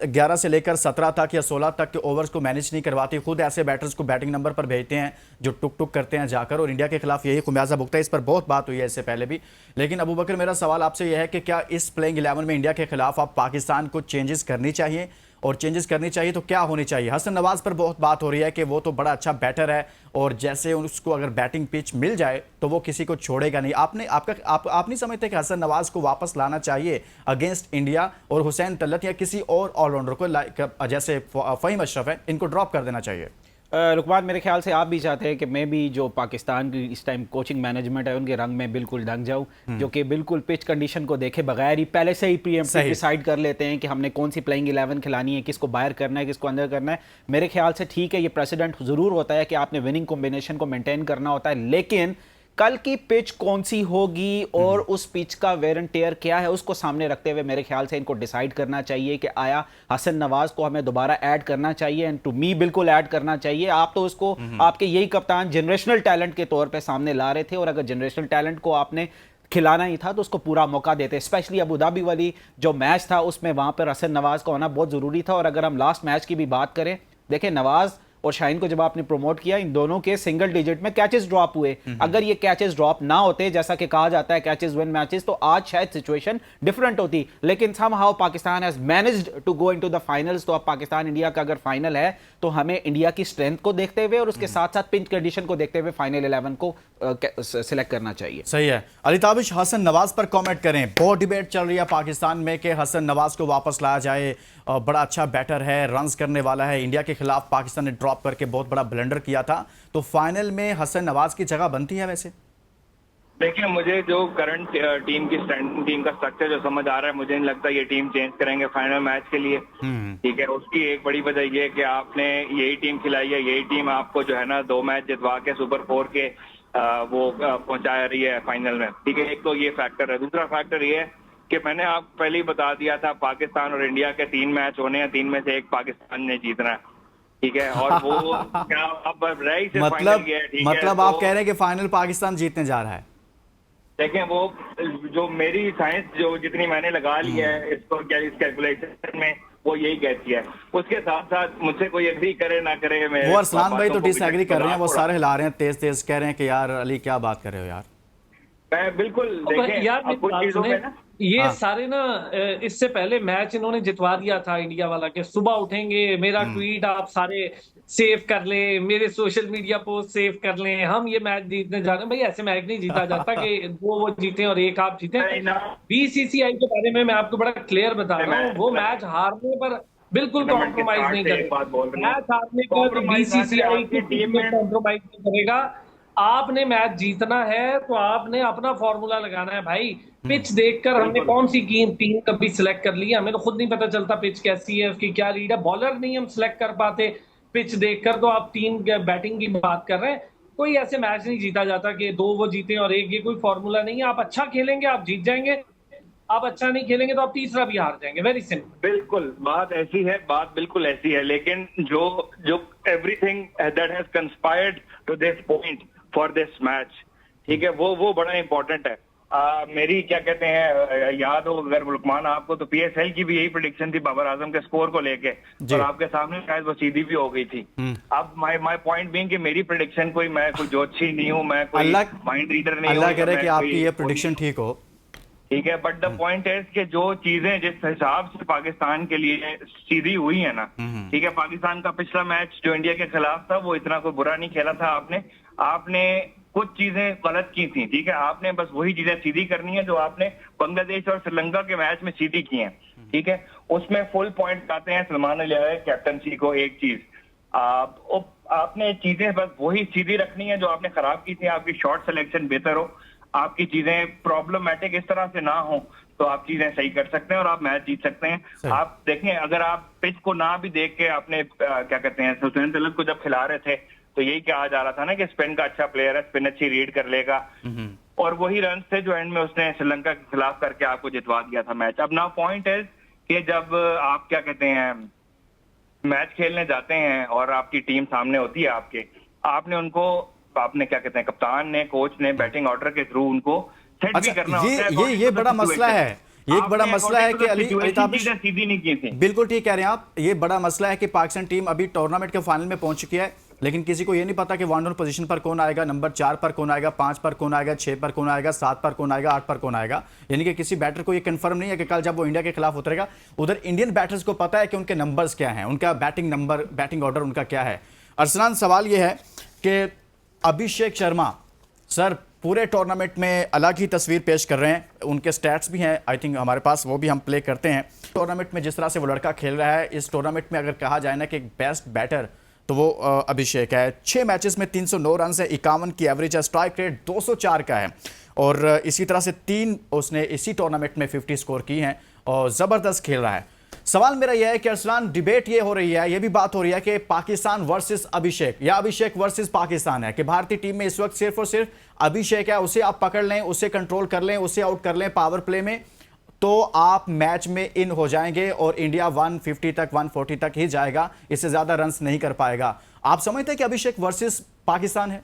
11 से लेकर 17 तक या 16 तक के ओवर्स को मैनेज नहीं करवाती, खुद ऐसे बैटर्स को बैटिंग नंबर पर भेजते हैं जो टुक टुक करते हैं जाकर, और इंडिया के खिलाफ यही खुमियाजा भुगता है। इस पर बहुत बात हुई है इससे पहले भी। लेकिन अबू बकर, मेरा सवाल आपसे यह है कि क्या इस प्लेइंग 11 में इंडिया के खिलाफ अब पाकिस्तान को चेंजेस करनी चाहिए, और चेंजेस करनी चाहिए तो क्या होनी चाहिए? हसन नवाज पर बहुत बात हो रही है कि वो तो बड़ा अच्छा बैटर है, और जैसे उसको अगर बैटिंग पिच मिल जाए तो वो किसी को छोड़ेगा नहीं। आप नहीं समझते कि हसन नवाज को वापस लाना चाहिए अगेंस्ट इंडिया, और हुसैन तलत या किसी और ऑलराउंडर को जैसे फ़हीम अशरफ है, इनको ड्रॉप कर देना चाहिए? लुकमान, मेरे ख्याल से आप भी चाहते हैं कि मैं भी जो पाकिस्तान की इस टाइम कोचिंग मैनेजमेंट है उनके रंग में बिल्कुल ढंग जाऊं, जो कि बिल्कुल पिच कंडीशन को देखे बगैर ही पहले से ही प्रीएम्प्टिव डिसाइड कर लेते हैं कि हमने कौन सी प्लेइंग 11 खिलानी है, किसको बाहर करना है, किसको अंदर करना है। मेरे ख्याल से ठीक है, ये प्रेसिडेंट ज़रूर होता है कि आपने विनिंग कॉम्बिनेशन को मेंटेन करना होता है, लेकिन कल की पिच कौन सी होगी और उस पिच का वेयर एंड टेयर क्या है, उसको सामने रखते हुए मेरे ख्याल से इनको डिसाइड करना चाहिए कि आया हसन नवाज को हमें दोबारा ऐड करना चाहिए। एंड टू मी बिल्कुल ऐड करना चाहिए। आप तो उसको आपके यही कप्तान जनरेशनल टैलेंट के तौर पे सामने ला रहे थे, और अगर जनरेशनल टैलेंट को आपने खिलाना ही था तो उसको पूरा मौका देते। स्पेशली अबू धाबी वाली जो मैच था उसमें वहां पर हसन नवाज का होना बहुत जरूरी था। और अगर हम लास्ट मैच की भी बात करें, देखें नवाज और शाहीन को जब आपने प्रमोट किया, इन दोनों के सिंगल डिजिट में कैचेस ड्रॉप हुए। अगर ये कैचेस ड्रॉप ना होते, जैसा कि कहा जाता है कैचेस विन मैचेस, तो आज शायद सिचुएशन डिफरेंट होती। लेकिन somehow Pakistan has managed to go into the finals. तो अब पाकिस्तान इंडिया का अगर फाइनल है तो हमें इंडिया की स्ट्रेंथ को देखते हुए और उसके साथ साथ पिंच कंडीशन को देखते हुए फाइनल 11 को सिलेक्ट करना चाहिए। सही है। अली ताबिश, हसन नवाज पर कमेंट करें। बहुत डिबेट चल रही है पाकिस्तान में कि हसन नवाज को वापस लाया जाए, बड़ा अच्छा बैटर है, रन्स करने वाला है। इंडिया के खिलाफ पाकिस्तान ने ड्रॉप करके बहुत बड़ा ब्लंडर किया था, तो फाइनल में हसन नवाज की जगह बनती है वैसे? देखिए, मुझे जो करंट टीम का स्ट्रक्चर जो समझ आ रहा है, मुझे नहीं लगता ये टीम चेंज करेंगे फाइनल मैच के लिए। ठीक है, उसकी एक बड़ी वजह ये है कि आपने यही टीम खिलाई है, यही टीम आपको जो है ना 2 मैच जितवा के सुपर 4 के वो पहुंचा रही है फाइनल में। ठीक है, एक तो ये फैक्टर है। दूसरा फैक्टर ये है कि मैंने आपको पहले ही बता दिया था, पाकिस्तान और इंडिया के 3 मैच होने हैं, 3 में से 1 पाकिस्तान ने जीतना है। ठीक है, और वो क्या अब रही से फाइनल गया है। ठीक है, मतलब आप कह रहे हैं कि फाइनल पाकिस्तान जीतने जा रहा है? देखें, वो जो मेरी साइंस जो जितनी मैंने लगा ली है इसको इस कैलकुलेशन में, वो यही कहती है। उसके साथ साथ मुझसे कोई एग्री करे ना करे, वो अरसलान भाई तो डिसएग्री कर रहे हैं, वो सारे हिला रहे हैं, तेज तेज कह रहे हैं कि यार अली क्या बात कर रहे हो यार। मैं बिल्कुल देखें यार कुछ चीजों में ना ये सारे ना, इससे पहले मैच इन्होंने जितवा दिया था इंडिया वाला के सुबह उठेंगे, मेरा ट्वीट आप सारे सेव कर लें, मेरे सोशल मीडिया पोस्ट सेव कर लें, हम ये मैच जीतने जा रहे हैं। भाई ऐसे मैच नहीं जीता जाता कि 2 वो जीते और 1 आप जीते। बीसीसीआई के बारे में मैं आपको बड़ा क्लियर बता रहा हूँ, वो मैच हारने पर बिल्कुल कॉम्प्रोमाइज नहीं करेगा। मैच हारने पर बीसीसीआई की टीम में कॉम्प्रोमाइज नहीं करेगा। आपने मैच जीतना है तो आपने अपना फॉर्मूला लगाना है भाई। पिच देखकर हमने कौन सी टीम कभी सिलेक्ट कर ली है, हमें तो खुद नहीं पता चलता पिच कैसी है, उसकी क्या रीड है। बॉलर नहीं हम सिलेक्ट कर पाते पिच देखकर, तो आप टीम बैटिंग की बात कर रहे हैं। कोई ऐसे मैच नहीं जीता जाता कि 2 वो जीते और 1, ये कोई फॉर्मूला नहीं है। आप अच्छा खेलेंगे आप जीत जाएंगे, आप अच्छा नहीं खेलेंगे तो आप तीसरा भी हार जाएंगे। Very simple. बिल्कुल बात ऐसी है, बात बिल्कुल ऐसी है। लेकिन जो everything that has conspired to this point for this match, ठीक है, वो बड़ा इंपॉर्टेंट है। मेरी क्या कहते हैं, याद हो अगर लुकमान आपको, तो पीएसएल की भी यही प्रेडिक्शन थी बाबर आजम के स्कोर को लेके, और आपके सामने शायद वो सीधी भी हो गई थी। अब माय पॉइंट बीइंग कि मेरी प्रेडिक्शन मैं कोई ज्योतिषी नहीं हूँ, मैं कोई माइंड रीडर नहीं हूँ। अल्लाह करे कि आपकी ये प्रेडिक्शन ठीक हो। ठीक है, बट द पॉइंट है कि जो चीजें जिस हिसाब से पाकिस्तान के लिए सीधी हुई है ना, ठीक है, पाकिस्तान का पिछला मैच जो इंडिया के खिलाफ था वो इतना कोई बुरा नहीं खेला था। आपने कुछ चीजें गलत की थी। ठीक है, आपने बस वही चीजें सीधी करनी है जो आपने बांग्लादेश और श्रीलंका के मैच में सीधी की हैं। ठीक है, उसमें फुल पॉइंट आते हैं सलमान अली कैप्टनसी को। एक चीज आपने चीजें बस वही सीधी रखनी है जो आपने खराब की थी। आपकी शॉट सिलेक्शन बेहतर हो, आपकी चीजें प्रॉब्लमेटिक इस तरह से ना हो, तो आप चीजें सही कर सकते हैं और आप मैच जीत सकते हैं। आप देखें, अगर आप पिच को ना भी देख के आपने क्या कहते हैं सुरेंद्र तिलक को जब खिला रहे थे तो यही कहा जा रहा था ना कि स्पिन का अच्छा प्लेयर है, स्पिन अच्छी रीड कर लेगा, और वही रन थे जो एंड में उसने श्रीलंका के खिलाफ करके आपको जितवा दिया था मैच। अब नाउ पॉइंट है कि जब आप क्या कहते हैं मैच खेलने जाते हैं और आपकी टीम सामने होती है आपने उनको, आपने क्या कहते हैं कप्तान ने, कोच ने बैटिंग ऑर्डर के थ्रू उनको सेट भी करना होता है। ये बड़ा मसला है, ये एक बड़ा मसला है कि अली सीधी नहीं की थी। बिल्कुल ठीक कह रहे हैं आप। ये बड़ा मसला है कि पाकिस्तान टीम अभी टूर्नामेंट के फाइनल में पहुंच चुकी है, लेकिन किसी को ये नहीं पता कि वन डाउन पोजीशन पर कौन आएगा, नंबर 4 पर कौन आएगा, 5 पर कौन आएगा, 6 पर कौन आएगा, 7 पर कौन आएगा, 8 पर कौन आएगा। यानी कि किसी बैटर को ये कंफर्म नहीं है कि कल जब वो इंडिया के खिलाफ उतरेगा, उधर इंडियन बैटर्स को पता है कि उनके नंबर्स क्या हैं, उनका बैटिंग नंबर, बैटिंग ऑर्डर उनका क्या है। अरसलान, सवाल ये है कि अभिषेक शर्मा सर पूरे टूर्नामेंट में अलग ही तस्वीर पेश कर रहे हैं, उनके स्टैट्स भी हैं आई थिंक हमारे पास, वो भी हम प्ले करते हैं। टूर्नामेंट में जिस तरह से वो लड़का खेल रहा है, इस टूर्नामेंट में अगर कहा जाए ना कि बेस्ट बैटर तो वो अभिषेक है। 6 मैचेस में 309 रन है, 51 की एवरेज है, स्ट्राइक रेट 204 का है, और इसी तरह से 3 उसने इसी टूर्नामेंट में 50 स्कोर की हैं और ज़बरदस्त खेल रहा है। सवाल मेरा यह है कि अरसलान, डिबेट ये हो रही है, ये भी बात हो रही है कि पाकिस्तान वर्सेस अभिषेक या अभिषेक वर्सेस पाकिस्तान है, कि भारतीय टीम में इस वक्त सिर्फ और सिर्फ अभिषेक है, उसे आप पकड़ लें, उसे कंट्रोल कर लें, उसे आउट कर लें पावर प्ले में, तो आप मैच में इन हो जाएंगे और इंडिया 150 तक 140 तक ही जाएगा, इससे ज्यादा रन्स नहीं कर पाएगा। आप समझते हैं कि अभिषेक वर्सेस पाकिस्तान है?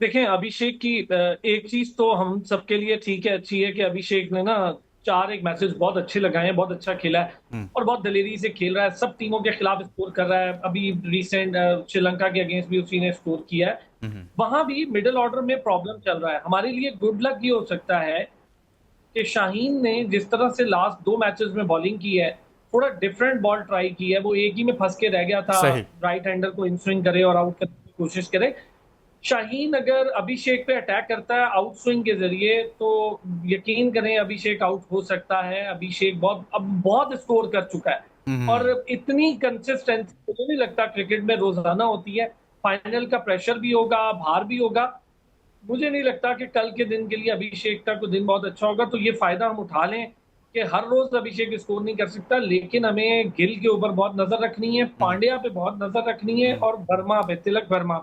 देखें, अभिषेक की एक चीज तो हम सबके लिए ठीक है, अच्छी है कि अभिषेक ने ना 4 मैचेस बहुत अच्छे लगाए हैं, बहुत अच्छा खेला है और बहुत दलेरी से खेल रहा है, सब टीमों के खिलाफ स्कोर कर रहा है। अभी रिसेंट श्रीलंका के अगेंस्ट भी उसी ने स्कोर किया है। वहां भी मिडिल ऑर्डर में प्रॉब्लम चल रहा है। हमारे लिए गुड लक ये हो सकता है कि शाहीन ने जिस तरह से लास्ट 2 मैचेस में बॉलिंग की है, थोड़ा डिफरेंट बॉल ट्राई की है, वो एक ही में फंस के रह गया था, राइट हैंडर को इन स्विंग करे और आउट करने की कोशिश करे। शाहीन अगर अभिषेक पे अटैक करता है आउट स्विंग के जरिए, तो यकीन करें अभिषेक आउट हो सकता है। अभिषेक बहुत स्कोर कर चुका है और इतनी कंसिस्टेंसी मुझे नहीं लगता क्रिकेट में रोजाना होती है। फाइनल का प्रेशर भी होगा, भार भी होगा, मुझे नहीं लगता कि कल के दिन के लिए अभिषेक का कोई दिन बहुत अच्छा होगा। तो ये फायदा हम उठा लें कि हर रोज अभिषेक स्कोर नहीं कर सकता, लेकिन हमें गिल के ऊपर बहुत नजर रखनी है, पांड्या पे बहुत नजर रखनी है और वर्मा पे, तिलक वर्मा,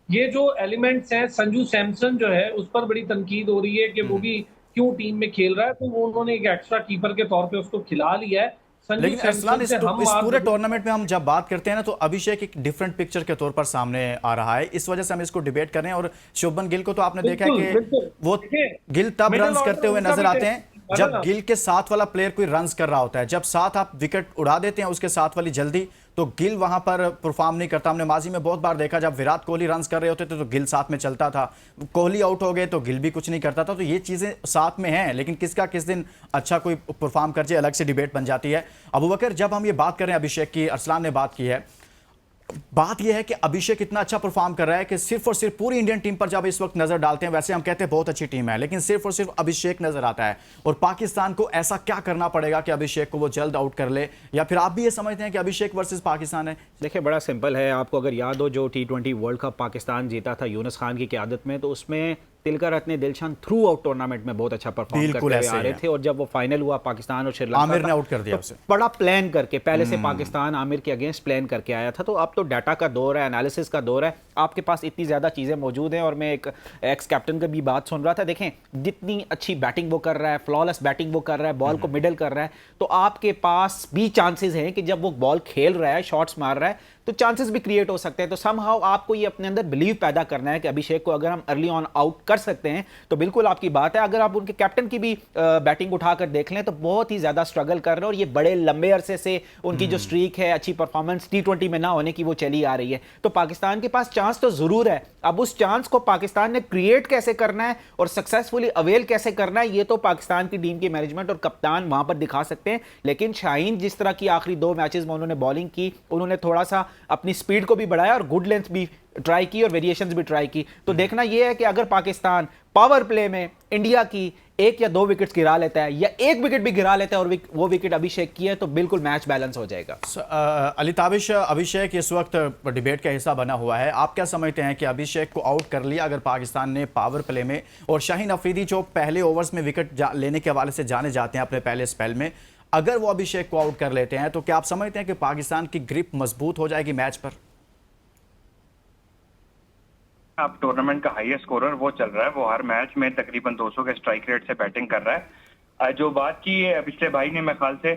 ये जो एलिमेंट्स हैं। संजू सैमसन जो है उस पर बड़ी तनकीद हो रही है कि वो भी क्यों टीम में खेल रहा है, तो वो उन्होंने एक एक्स्ट्रा कीपर के तौर पे उसको खिला लिया है। लेकिन अरसलान, इस पूरे टूर्नामेंट में हम जब बात करते हैं ना, तो अभिषेक एक डिफरेंट पिक्चर के तौर पर सामने आ रहा है, इस वजह से हम इसको डिबेट कर रहे हैं। और शुभमन गिल को तो आपने देखा है कि वो गिल तब रन्स करते हुए नजर आते हैं जब गिल के साथ वाला प्लेयर कोई रन्स कर रहा होता है। जब साथ आप विकेट उड़ा देते हैं उसके साथ वाली जल्दी, तो गिल वहां पर परफॉर्म नहीं करता। हमने माजी में बहुत बार देखा, जब विराट कोहली रन्स कर रहे होते थे तो गिल साथ में चलता था, कोहली आउट हो गए तो गिल भी कुछ नहीं करता था। तो ये चीजें साथ में हैं, लेकिन किसका किस दिन अच्छा कोई परफॉर्म कर जाए अलग से डिबेट बन जाती है। अबू बकर, जब हम ये बात करें अभिषेक की, अरसलान ने बात की है, बात यह है कि अभिषेक इतना अच्छा परफॉर्म कर रहा है कि सिर्फ और सिर्फ पूरी इंडियन टीम पर जब इस वक्त नजर डालते हैं, वैसे हम कहते हैं बहुत अच्छी टीम है, लेकिन सिर्फ और सिर्फ अभिषेक नजर आता है। और पाकिस्तान को ऐसा क्या करना पड़ेगा कि अभिषेक को वो जल्द आउट कर ले, या फिर आप भी ये समझते हैं कि अभिषेक वर्सेस पाकिस्तान है? देखिए, बड़ा सिंपल है। आपको अगर याद हो जो T20 वर्ल्ड कप पाकिस्तान जीता था यूनुस खान की क़यादत में, तो उसमें तिलकर दिलशान थ्रू आउट टूर्नामेंट में बहुत अच्छा परफॉर्म करते हुए आ रहे थे, और जब वो फाइनल हुआ पाकिस्तान और श्रीलंका, आमिर ने आउट कर दिया उसे, बड़ा प्लान करके पहले से पाकिस्तान आमिर के अगेंस्ट प्लान करके आया था। तो अब तो डाटा का दौर है, एनालिसिस का दौर है, आपके पास इतनी ज्यादा चीजें मौजूद हैं। और मैं एक एक्स कैप्टन का भी बात सुन रहा था, देखें जितनी अच्छी बैटिंग वो कर रहा है, फ्लॉलेस बैटिंग वो कर रहा है, बॉल को मिडल कर रहा है, तो आपके पास भी चांसेस हैं कि जब वो बॉल खेल रहा है, शॉट्स मार रहा है, तो चांसेस भी क्रिएट हो सकते हैं। तो समहाउ आपको ये अपने अंदर बिलीव पैदा करना है कि अभिषेक को अगर हम अर्ली ऑन आउट कर सकते हैं, तो बिल्कुल आपकी बात है। अगर आप उनके कैप्टन की भी बैटिंग उठाकर देख लें, तो बहुत ही ज्यादा स्ट्रगल कर रहे हैं, और ये बड़े लंबे अरसे से उनकी जो स्ट्रीक है, अच्छी परफॉर्मेंस T20 में ना होने की, वो चली आ रही है। तो पाकिस्तान के पास चांस तो जरूर है, अब उस चांस को पाकिस्तान ने क्रिएट कैसे करना है और सक्सेसफुली अवेल कैसे करना है, ये तो पाकिस्तान की टीम की मैनेजमेंट और कप्तान वहां पर दिखा सकते हैं। लेकिन शाहीन जिस तरह की आखिरी 2 मैचेस में उन्होंने बॉलिंग की, उन्होंने थोड़ा सा अपनी स्पीड को भी बढ़ाया और गुड लेंथ भी ट्राई की और वेरिएशंस भी ट्राई की। तो देखना यह है कि अगर पाकिस्तान पावर प्ले में इंडिया की 1 या 2 विकेट्स गिरा लेता है या 1 विकेट भी गिरा लेता है और वो विकेट अभिषेक की है तो बिल्कुल मैच बैलेंस हो जाएगा। अली ताबिश, अभिषेक इस वक्त डिबेट का हिस्सा बना हुआ है। आप क्या समझते हैं कि अभिषेक को आउट कर लिया अगर पाकिस्तान ने पावर प्ले में, और शाहीन अफरीदी जो पहले ओवर्स में विकेट लेने के हवाले से जाने जाते हैं अपने पहले स्पेल में, अगर वो अभिषेक को आउट कर लेते हैं तो क्या आप समझते हैं कि पाकिस्तान की ग्रिप मजबूत हो जाएगी मैच पर? अब टूर्नामेंट का हाईएस्ट स्कोरर वो चल रहा है, वो हर मैच में तकरीबन 200 के स्ट्राइक रेट से बैटिंग कर रहा है। जो बात की है पिछले भाई ने मेरे ख्याल से,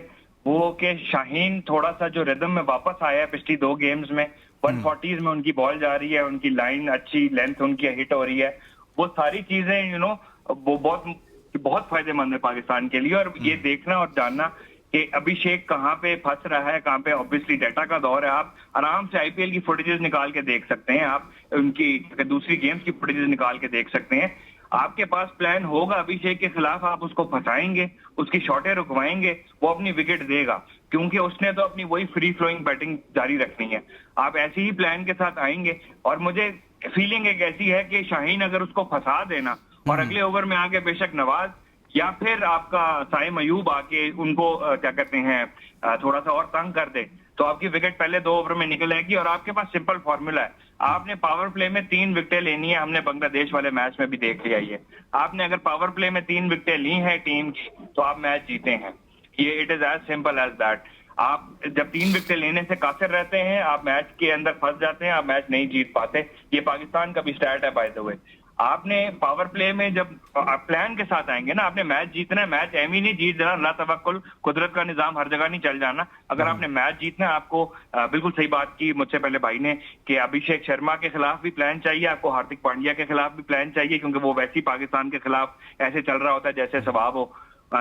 वो कि शाहीन थोड़ा सा जो रिदम में वापस आया है पिछली 2 गेम्स में, 140s में उनकी बॉल जा रही है, उनकी लाइन अच्छी, लेंथ उनकी हिट हो रही है, वो सारी चीजें वो बहुत फायदेमंद है पाकिस्तान के लिए। और ये देखना और जानना कि अभिषेक कहाँ पे फंस रहा है, कहाँ पे, ऑब्वियसली डेटा का दौर है, आप आराम से आईपीएल की फुटेजेस निकाल के देख सकते हैं, आप उनकी दूसरी गेम्स की फुटेजेस निकाल के देख सकते हैं। आपके पास प्लान होगा अभिषेक के खिलाफ, आप उसको फंसाएंगे, उसकी शॉटें रुकवाएंगे, वो अपनी विकेट देगा, क्योंकि उसने तो अपनी वही फ्री फ्लोइंग बैटिंग जारी रखनी है। आप ऐसे ही प्लान के साथ आएंगे, और मुझे फीलिंग एक ऐसी है कि शाहीन अगर उसको फंसा देना और अगले ओवर में आके बेशक नवाज या फिर आपका साइम अयूब आके उनको क्या कहते हैं थोड़ा सा और तंग कर दे, तो आपकी विकेट पहले 2 ओवर में निकल आएगी। और आपके पास सिंपल फॉर्मूला है, आपने पावर प्ले में 3 विकेटें लेनी है, हमने बांग्लादेश वाले मैच में भी देख लिया ये। आपने अगर पावर प्ले में 3 विकेटें ली हैं टीम की तो आप मैच जीते हैं। ये it is as simple as that. आप जब 3 विकेटें लेने से कासिर रहते हैं, आप मैच के अंदर फंस जाते हैं, आप मैच नहीं जीत पाते। ये पाकिस्तान का भी स्टैट है बाय द वे। आपने पावर प्ले में जब आप प्लान के साथ आएंगे ना, आपने मैच जीतना है, मैच एम ही नहीं जीत जाना, ला तवक्कुल, कुदरत का निजाम हर जगह नहीं चल जाना। अगर आपने मैच जीतना है, आपको बिल्कुल सही बात की मुझसे पहले भाई ने कि अभिषेक शर्मा के खिलाफ भी प्लान चाहिए, आपको हार्दिक पांड्या के खिलाफ भी प्लान चाहिए, क्योंकि वो वैसे ही पाकिस्तान के खिलाफ ऐसे चल रहा होता है जैसे स्वभाव हो।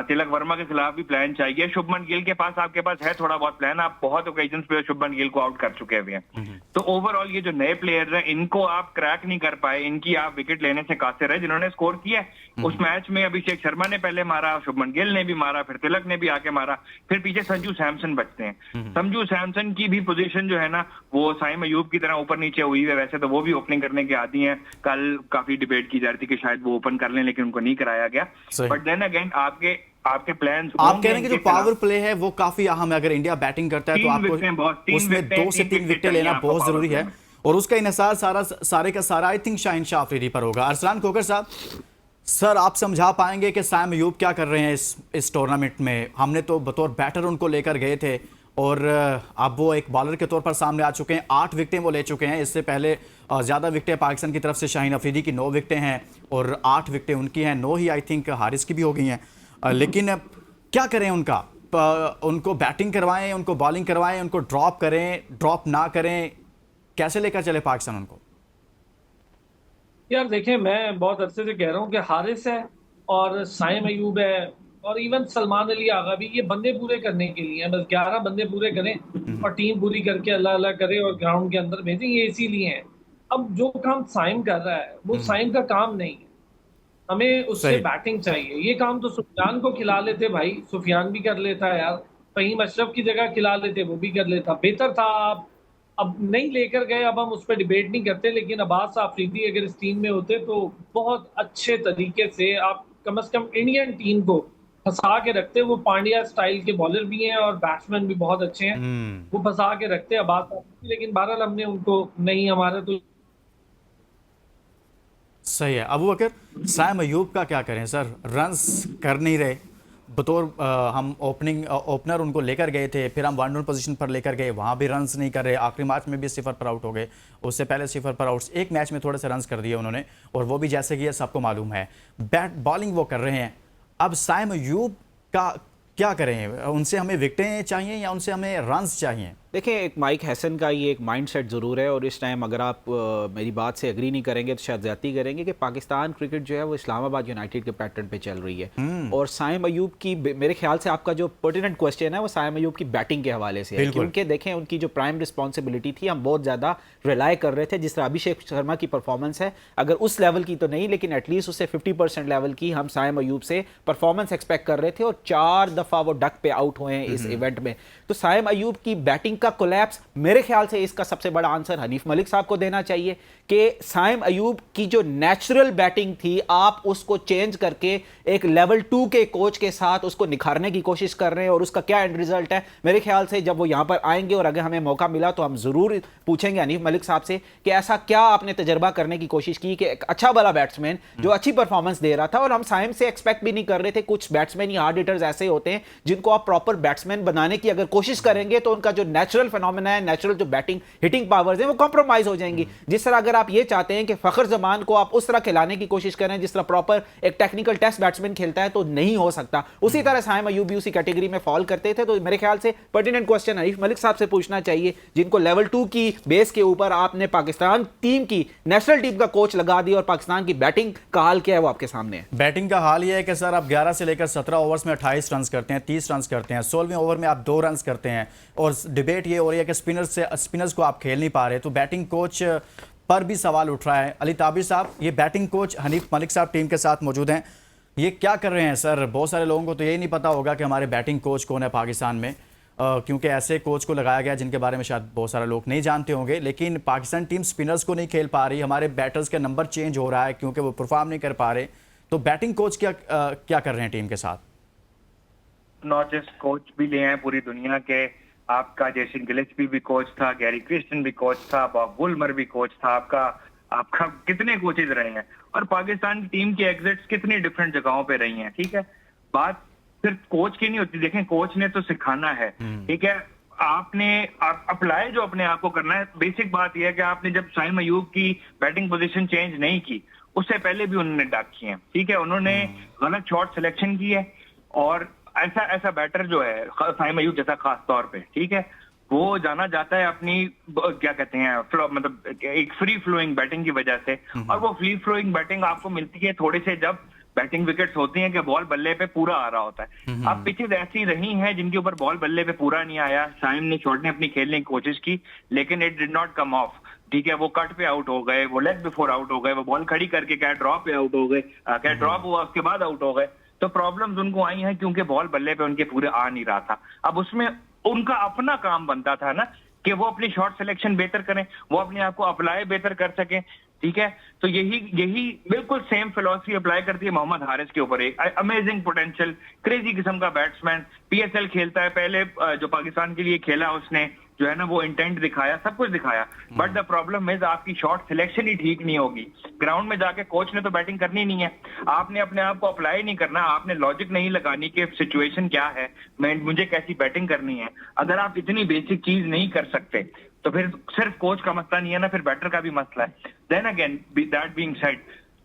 तिलक वर्मा के खिलाफ भी प्लान चाहिए। शुभमन गिल के पास आपके पास है थोड़ा बहुत प्लान, आप बहुत ओकेजन्स पे शुभमन गिल को आउट कर चुके हुए हैं। तो ओवरऑल ये जो नए प्लेयर्स हैं, इनको आप क्रैक नहीं कर पाए, इनकी आप विकेट लेने से कासिर है। जिन्होंने स्कोर किया उस मैच में अभिषेक शर्मा ने पहले मारा, शुभमन गिल ने भी मारा, फिर तिलक ने भी आके मारा, फिर पीछे संजू सैमसन बचते हैं। संजू सैमसन की भी पोजीशन जो है ना, वो साइम अयूब की तरह ऊपर नीचे हुई है। वैसे तो वो भी ओपनिंग करने के आदी हैं, कल काफी डिबेट की जा रही थी कि शायद वो ओपन कर लें, लेकिन उनको नहीं कराया गया। बट देन अगेन आपके प्लान्स, आप कह रहे हैं कि जो पावर प्ले है वो काफी अहम है। अगर इंडिया बैटिंग करता है तो आपको उसमें 2 से 3 विकेट लेना बहुत जरूरी है, और उसका इन्हिसार सारे का सारा आई थिंक शाहीन शाह अफरीदी पर होगा। अरसलान खोकर साहब, सर आप समझा पाएंगे कि साइम अयूब क्या कर रहे हैं इस टूर्नामेंट में? हमने तो बतौर बैटर उनको लेकर गए थे, और अब वो एक बॉलर के तौर पर सामने आ चुके हैं। 8 विकेटें वो ले चुके हैं। इससे पहले ज़्यादा विकेटें पाकिस्तान की तरफ से शाहीन अफरीदी की 9 विकेटें हैं, और 8 विकेटें उनकी हैं, 9 ही आई थिंक हारिस की भी हो गई हैं। लेकिन क्या करें उनको बैटिंग करवाएं, उनको बॉलिंग करवाएं, उनको ड्रॉप करें, ड्रॉप ना करें, कैसे लेकर चले पाकिस्तान उनको? यार देखें, मैं बहुत अरसे से कह रहा हूँ कि हारिस है और साइम अयूब है और इवन सलमान अली आगा भी, ये बंदे पूरे करने के लिए हैं। बस 11 बंदे पूरे करें और टीम पूरी करके अल्लाह अल्लाह करे और ग्राउंड के अंदर भेजें, ये इसीलिए है। अब जो काम साइम कर रहा है वो साइम का काम नहीं है, हमें उससे बैटिंग चाहिए। ये काम तो सुफियान को खिला लेते भाई, सुफियान भी कर लेता है यार, फहीम अशरफ की जगह खिला लेते, वो भी कर लेता, बेहतर था। आप अब नहीं लेकर गए, अब हम उस पर डिबेट नहीं करते, लेकिन अब्बास आफरीदी अगर इस टीम में होते तो बहुत अच्छे तरीके से आप कम से कम इंडियन टीम को फंसा के रखते। वो पांड्या स्टाइल के बॉलर भी हैं और बैट्समैन भी बहुत अच्छे हैं, वो फंसा के रखते अब्बास आफरीदी, लेकिन बहरहाल हमने उनको नहीं, हमारा तो सही है। अबू बकर, साइम अयूब का क्या करें सर? रन्स कर नहीं रहे, बतौर हम ओपनर उनको लेकर गए थे, फिर हम 1 डाउन पोजीशन पर लेकर गए, वहाँ भी रन्स नहीं कर रहे। आखिरी मैच में भी 0 पर आउट हो गए, उससे पहले 0 पर आउट। एक मैच में थोड़े से रन्स कर दिए उन्होंने, और वो भी जैसे कि ये सबको मालूम है। बॉलिंग वो कर रहे हैं। अब साइम अयूब का क्या करें? उनसे हमें विकेटें चाहिए या उनसे हमें रन्स चाहिए? देखिए, एक माइक हैसन का ये एक माइंडसेट ज़रूर है, और इस टाइम अगर आप मेरी बात से एग्री नहीं करेंगे तो शायद ज़्यादती करेंगे कि पाकिस्तान क्रिकेट जो है वो इस्लामाबाद यूनाइटेड के पैटर्न पे चल रही है। और साइम अयूब की, मेरे ख्याल से आपका जो पर्टिनेंट क्वेश्चन है वो साइम अयूब की बैटिंग के हवाले से है, क्योंकि देखें उनकी जो प्राइम रिस्पॉन्सिबिलिटी थी, हम बहुत ज़्यादा रिलाय कर रहे थे। जिस तरह अभिषेक शर्मा की परफॉर्मेंस है, अगर उस लेवल की तो नहीं, लेकिन एटलीस्ट उससे 50% लेवल की हम साइम अयूब से परफॉर्मेंस एक्सपेक्ट कर रहे थे, और 4 दफ़ा वो डक पे आउट हुए हैं इस इवेंट में। तो साइम अयूब की बैटिंग बैटिंग का कोलैप्स, मेरे ख्याल से इसका सबसे बड़ा आंसर हनीफ मलिक साहब को देना चाहिए कि साइम अयूब की जो नेचुरल बैटिंग थी आप उसको चेंज करके एक लेवल 2 के कोच के साथ उसको निखारने की कोशिश कर रहे हैं, और उसका क्या एंड रिजल्ट है। मेरे ख्याल से जब वो यहां पर आएंगे और अगर हमें मौका मिला तो हम जरूर पूछेंगे हनीफ मलिक साहब से कि ऐसा क्या आपने तजर्बा करने की कोशिश की कि एक अच्छा वाला बैट्समैन जो अच्छी परफॉर्मेंस दे रहा था, और हम साइम से एक्सपेक्ट भी नहीं कर रहे थे, कुछ बैट्समैन या हार्ड हिटर्स ऐसे होते हैं जिनको आप प्रॉपर बैट्समैन बनाने की अगर कोशिश करेंगे तो उनका जो नेचुरल फिनोमेना है, नेचुरल जो बैटिंग हिटिंग पावर्स है वो कॉम्प्रोमाइज हो जाएंगी। जिस तरह अगर आप ये चाहते हैं कि फखर जमान को आप उस तरह खिलाने की कोशिश करें जिस तरह प्रॉपर एक टेक्निकल टेस्ट बैट्समैन खेलता है, तो नहीं हो सकता। उसी तरह साइम अयूब भी उसी कैटेगरी में फॉल करते थे। तो मेरे ख्याल से पर्टिनेंट क्वेश्चन हनीफ मलिक साहब से पूछना चाहिए, जिनको लेवल 2 की बेस के ऊपर आपने पाकिस्तान टीम की नेशनल टीम का कोच लगा दिया, और पाकिस्तान की बैटिंग का हाल क्या है वो आपके सामने है। बैटिंग का हाल ये है कि सर आप 11 से लेकर 17 ओवर्स में 28 रन करते हैं, 30 रन करते हैं, 16वें ओवर में आप 2 रन करते हैं, और डिबेट ये हो रही है कि स्पिनर्स को आप खेल नहीं पा रहे। तो बैटिंग कोच पर भी सवाल उठ रहा है। अली ताबिर साहब, ये बैटिंग कोच हनीफ मलिक साहब टीम के साथ मौजूद हैं, ये क्या कर रहे हैं सर? बहुत सारे लोगों को तो यही नहीं पता होगा कि हमारे बैटिंग कोच कौन है पाकिस्तान में, क्योंकि ऐसे कोच को लगाया गया जिनके बारे में शायद बहुत सारे लोग नहीं जानते होंगे। लेकिन पाकिस्तान टीम स्पिनर्स को नहीं खेल पा रही, हमारे बैटर्स का नंबर चेंज हो रहा है क्योंकि वो परफॉर्म नहीं कर पा रहे। तो बैटिंग कोच क्या कर रहे हैं टीम के साथ? नॉट जस्ट कोच भी ले आए पूरी दुनिया के, आपका जेसन गिलेस्पी भी कोच था, गैरी क्रिस्टन भी कोच था, बॉब वुलमर भी कोच था, आपका कितने कोचेज रहे हैं, और पाकिस्तान की टीम की एग्जिट्स कितनी डिफरेंट जगहों पे रही हैं। ठीक है, बात सिर्फ कोच की नहीं होती। देखें, कोच ने तो सिखाना है, ठीक है, आपने अप्लाई जो अपने आप को करना है। बेसिक बात यह है कि आपने जब साइम अयूब की बैटिंग पोजीशन चेंज नहीं की, उससे पहले भी उन्होंने डाक किए हैं। ठीक है, उन्होंने गलत शॉट सिलेक्शन की है, और ऐसा बैटर जो है साइम अयूब जैसा खास तौर पे, ठीक है, वो जाना जाता है अपनी क्या कहते हैं मतलब एक फ्री फ्लोइंग बैटिंग की वजह से, और वो फ्री फ्लोइंग बैटिंग आपको मिलती है थोड़े से जब बैटिंग विकेट्स होती हैं कि बॉल बल्ले पे पूरा आ रहा होता है। अब पिचेज ऐसी रही हैं जिनके ऊपर बॉल बल्ले पे पूरा नहीं आया, साइम ने शॉट ने अपनी खेलने की कोशिश की, लेकिन it did not come of. ठीक है, वो कट पे आउट हो गए, वो लेग बिफोर आउट हो गए, वो बॉल खड़ी करके क्या ड्रॉप पे आउट हो गए, क्या ड्रॉप हुआ उसके बाद आउट हो गए। तो प्रॉब्लम्स उनको आई हैं क्योंकि बॉल बल्ले पे उनके पूरे आ नहीं रहा था। अब उसमें उनका अपना काम बनता था ना कि वो अपनी शॉट सिलेक्शन बेहतर करें, वो अपने आप को अप्लाई बेहतर कर सकें। ठीक है, तो यही बिल्कुल सेम फिलॉसफी अप्लाई करती है मोहम्मद हारिस के ऊपर। एक अमेजिंग पोटेंशियल, क्रेजी किस्म का बैट्समैन, पीएसएल खेलता है, पहले जो पाकिस्तान के लिए खेला उसने जो है ना वो इंटेंट दिखाया, सब कुछ दिखाया, बट द प्रॉब्लम इज आपकी शॉट सिलेक्शन ही ठीक नहीं होगी। ग्राउंड में जाके कोच ने तो बैटिंग करनी नहीं है, आपने अपने आप को अप्लाई नहीं करना, आपने लॉजिक नहीं लगानी कि सिचुएशन क्या है, मुझे कैसी बैटिंग करनी है। अगर आप इतनी बेसिक चीज नहीं कर सकते तो फिर सिर्फ कोच का मसला नहीं है ना, फिर बैटर का भी मसला है। Then again that being said,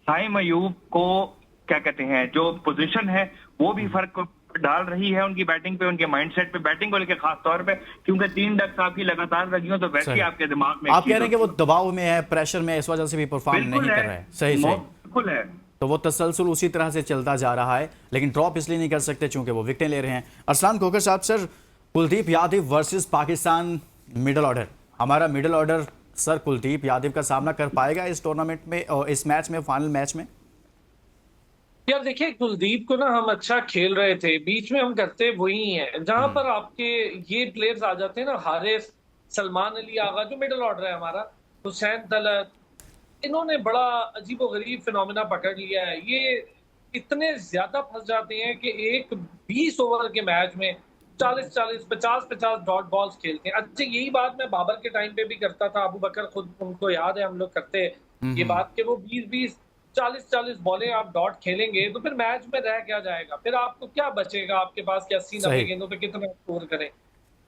Saim Ayub को क्या कहते हैं जो पोजीशन है वो भी फर्क डाल रही है उनकी बैटिंग पे, उनके माइंडसेट पे, बैटिंग को लेकर खास तौर पे, क्योंकि 3 डक्स आपकी लगातार लगी हो तो वैसे ही आपके दिमाग में आप कह रहे हैं कि वो दबाव में है, प्रेशर में, इस वजह से भी परफॉर्म नहीं कर रहा है। सही बिल्कुल है। तो वो तसलसल उसी तरह से चलता जा रहा है, लेकिन ड्रॉप इसलिए नहीं कर सकते चूंकि वो विकेटें ले रहे हैं। अरसलान खोखर साहब, sir Kuldeep Yadav versus Pakistan middle order, हमारा middle order sir Kuldeep Yadav का सामना कर पाएगा इस टूर्नामेंट में और इस मैच में, फाइनल मैच में? यार देखिए, कुलदीप को ना हम अच्छा खेल रहे थे, बीच में हम करते वही हैं जहां पर आपके ये प्लेयर्स आ जाते हैं ना, हारिस, सलमान अली आगा जो मिडिल ऑर्डर है हमारा, हुसैन तलत, इन्होंने बड़ा अजीबोगरीब फिनोमेना पकड़ लिया है। ये इतने ज्यादा फंस जाते हैं कि एक 20 ओवर के मैच में 40-40, 50-50 डॉट बॉल्स खेलते हैं। अच्छा, यही बात मैं बाबर के टाइम पे भी करता था, अबू बकर खुद उनको याद है, हम लोग करते ये बात कि वो 20-20 40-40 बॉलें आप डॉट खेलेंगे तो फिर मैच में रह क्या जाएगा, फिर आपको क्या बचेगा आपके पास कि 80-90 गेंदों पे कितना स्कोर करें।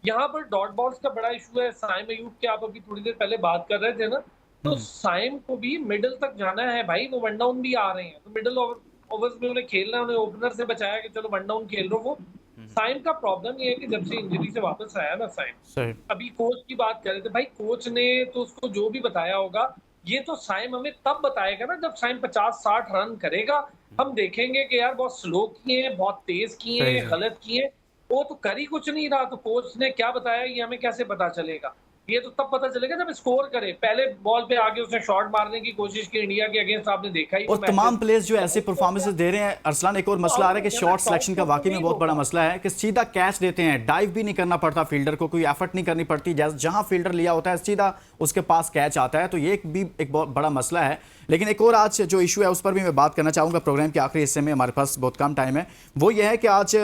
यहाँ पर डॉट बॉल्स का बड़ा इशू है। साइम अयूब की आप अभी थोड़ी देर पहले बात कर रहे थे ना, तो साइम को भी मिडिल तक जाना है भाई, वो वन डाउन भी आ रहे हैं, तो मिडिल ओवर्स में उन्हें खेलना, उन्हें ओपनर से बचाया कि चलो वन डाउन खेल लो। वो साइम का प्रॉब्लम ये है कि जब से इंजरी से वापस आया ना साइम, अभी कोच की बात कर रहे थे भाई, कोच ने तो उसको जो भी बताया होगा, ये तो साइम हमें तब बताएगा ना जब साइम 50-60 रन करेगा, हम देखेंगे कि यार बहुत स्लो किए, बहुत तेज किए, गलत किए, वो तो कर ही कुछ नहीं रहा, तो कोच ने क्या बताया ये हमें कैसे पता चलेगा। ये तो तब पता चलेगा जब स्कोर करे। पहले बॉल पे आगे उसने शॉट मारने की कोशिश की इंडिया के अगेंस्ट, आपने देखा ही और तमाम प्लेयर्स जो ऐसे परफॉर्मेंसेस दे रहे हैं अरसलान, एक और मसला आ रहा है कि शॉट सिलेक्शन का वाकई में बहुत बड़ा मसला है कि सीधा कैच देते हैं, डाइव भी नहीं करना पड़ता फील्डर को, कोई एफर्ट नहीं करनी पड़ती, जहां फील्डर लिया होता है सीधा उसके पास कैच आता है। तो ये भी एक बहुत बड़ा मसला है। लेकिन एक और आज जो इशू है उस पर भी मैं बात करना चाहूँगा प्रोग्राम के आखिरी हिस्से में, हमारे पास बहुत कम टाइम है। वो ये है कि आज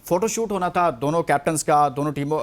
फोटोशूट होना था दोनों कैप्टन्स का, दोनों टीमों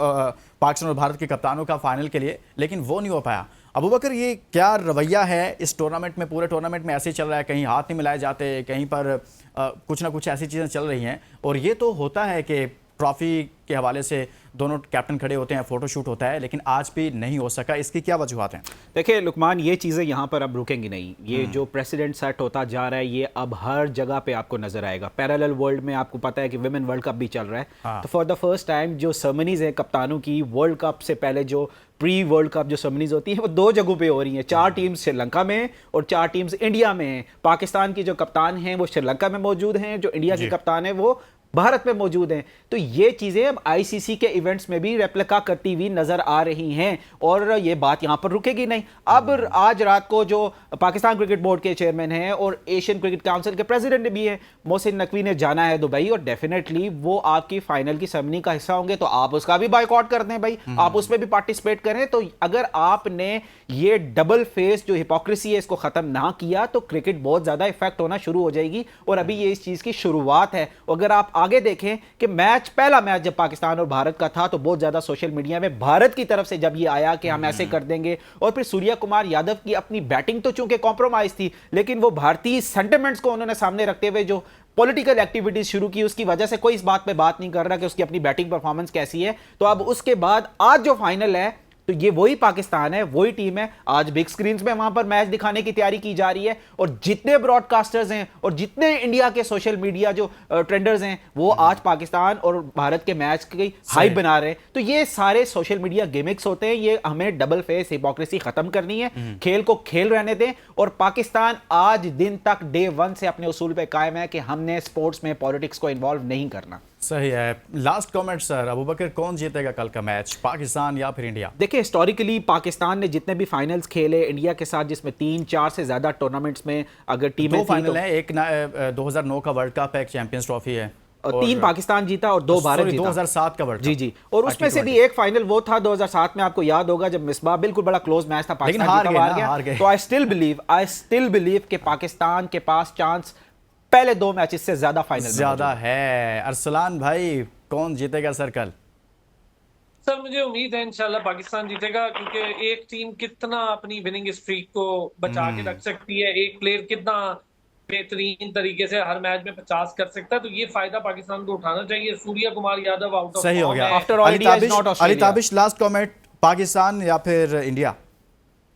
पाकिस्तान और भारत के कप्तानों का फाइनल के लिए, लेकिन वो नहीं हो पाया। अबू बकर, ये क्या रवैया है इस टूर्नामेंट में? पूरे टूर्नामेंट में ऐसे ही चल रहा है, कहीं हाथ नहीं मिलाए जाते, कहीं पर कुछ ना कुछ ऐसी चीज़ें चल रही हैं। और ये तो होता है कि ट्रॉफी के हवाले से दोनों कैप्टन खड़े होते हैं, फोटोशूट होता है, लेकिन आज भी नहीं हो सका। इसकी क्या वजूहत हैं? देखिए लुकमान, ये चीज़ें यहाँ पर अब रुकेंगी नहीं। ये जो प्रेसिडेंट सेट होता जा रहा है ये अब हर जगह पे आपको नजर आएगा। पैरेलल वर्ल्ड में आपको पता है कि विमेन वर्ल्ड कप भी चल रहा है। हाँ। तो फॉर द फर्स्ट टाइम जो सेरेमनीज है कप्तानों की, वर्ल्ड कप से पहले जो प्री वर्ल्ड कप जो सेरेमनीज होती है वो 2 जगहों पे हो रही हैं। 4 टीम्स श्रीलंका में और 4 टीम्स इंडिया में हैं। पाकिस्तान की जो कप्तान हैं वो श्रीलंका में मौजूद हैं, जो इंडिया की कप्तान है वो भारत में मौजूद हैं। तो ये चीजें अब आईसीसी के इवेंट्स में भी रेप्लिका करती हुई नजर आ रही हैं और ये बात यहां पर रुकेगी नहीं। अब आज रात को जो पाकिस्तान क्रिकेट बोर्ड के चेयरमैन हैं और एशियन क्रिकेट काउंसिल के प्रेसिडेंट भी हैं मोहसिन नकवी ने जाना है दुबई, और डेफिनेटली वो आपकी फाइनल की सेरेमनी का हिस्सा होंगे। तो आप उसका भी बायकॉट कर दें भाई, आप उसमें भी पार्टिसिपेट करें। तो अगर आपने ये डबल फेस जो हिपोक्रेसी है इसको खत्म ना किया तो क्रिकेट बहुत ज्यादा इफेक्ट होना शुरू हो जाएगी। और अभी ये इस चीज की शुरुआत है। अगर आप आगे देखें कि पहला मैच जब पाकिस्तान और भारत का था तो बहुत ज्यादा सोशल मीडिया में भारत की तरफ से जब ये आया कि हम ऐसे कर देंगे, और फिर सूर्या कुमार यादव की अपनी बैटिंग तो चूंकि कॉम्प्रोमाइज थी, लेकिन वो भारतीय सेंटिमेंट्स को उन्होंने सामने रखते हुए जो पॉलिटिकल एक्टिविटीज शुरू की उसकी वजह से कोई इस बात पे बात नहीं कर रहा कि उसकी अपनी बैटिंग परफॉर्मेंस कैसी है। तो अब उसके बाद आज जो फाइनल है तो ये वही पाकिस्तान है, वही टीम है। आज बिग स्क्रीन्स में वहां पर मैच दिखाने की तैयारी की जा रही है और जितने ब्रॉडकास्टर्स हैं और जितने इंडिया के सोशल मीडिया जो ट्रेंडर्स हैं वो आज पाकिस्तान और भारत के मैच की हाइप बना रहे हैं। तो ये सारे सोशल मीडिया गिमिक्स होते हैं। ये हमें डबल फेस हिपोक्रेसी खत्म करनी है, खेल को खेल रहने दें। और पाकिस्तान आज दिन तक डे 1 से अपने उसूल पे कायम है कि हमने स्पोर्ट्स में पॉलिटिक्स को इन्वॉल्व नहीं करना। सही है। लास्ट कमेंट सर, अबू बकर, कौन जीतेगा कल का मैच, पाकिस्तान या फिर इंडिया? देखिए हिस्टोरिकली पाकिस्तान ने जितने भी फाइनल्स खेले इंडिया के साथ, जिसमें 3-4 से ज्यादा टूर्नामेंट्स में अगर टीमें 2 फाइनल है, एक 2009 का वर्ल्ड कप है, एक चैंपियंस ट्रॉफी है, और 3 पाकिस्तान जीता और 2 भारत जीता। 2007 का वर्ल्ड कप। जी और उसमें से भी एक फाइनल वो था 2007 में, आपको याद होगा जब मिसबाह, बिल्कुल बड़ा क्लोज मैच था, पाकिस्तान हार गया। तो आई स्टिल बिलीव कि पाकिस्तान के पास चांस पहले 2 मैचेस से ज्यादा फाइनल ज्यादा है। अरसलान भाई, कौन जीतेगा सर कल? सर मुझे उम्मीद है इंशाल्लाह पाकिस्तान जीतेगा, क्योंकि एक टीम कितना अपनी विनिंग स्ट्रीक को बचा के रख सकती है, एक प्लेयर कितना बेहतरीन तरीके से हर मैच में 50 कर सकता है, तो ये फायदा पाकिस्तान को उठाना चाहिए। सूर्या कुमार यादव आउट ऑफ सही हो गया। After all India is not Australia. Ali Tabish, last comment, Pakistan या फिर इंडिया?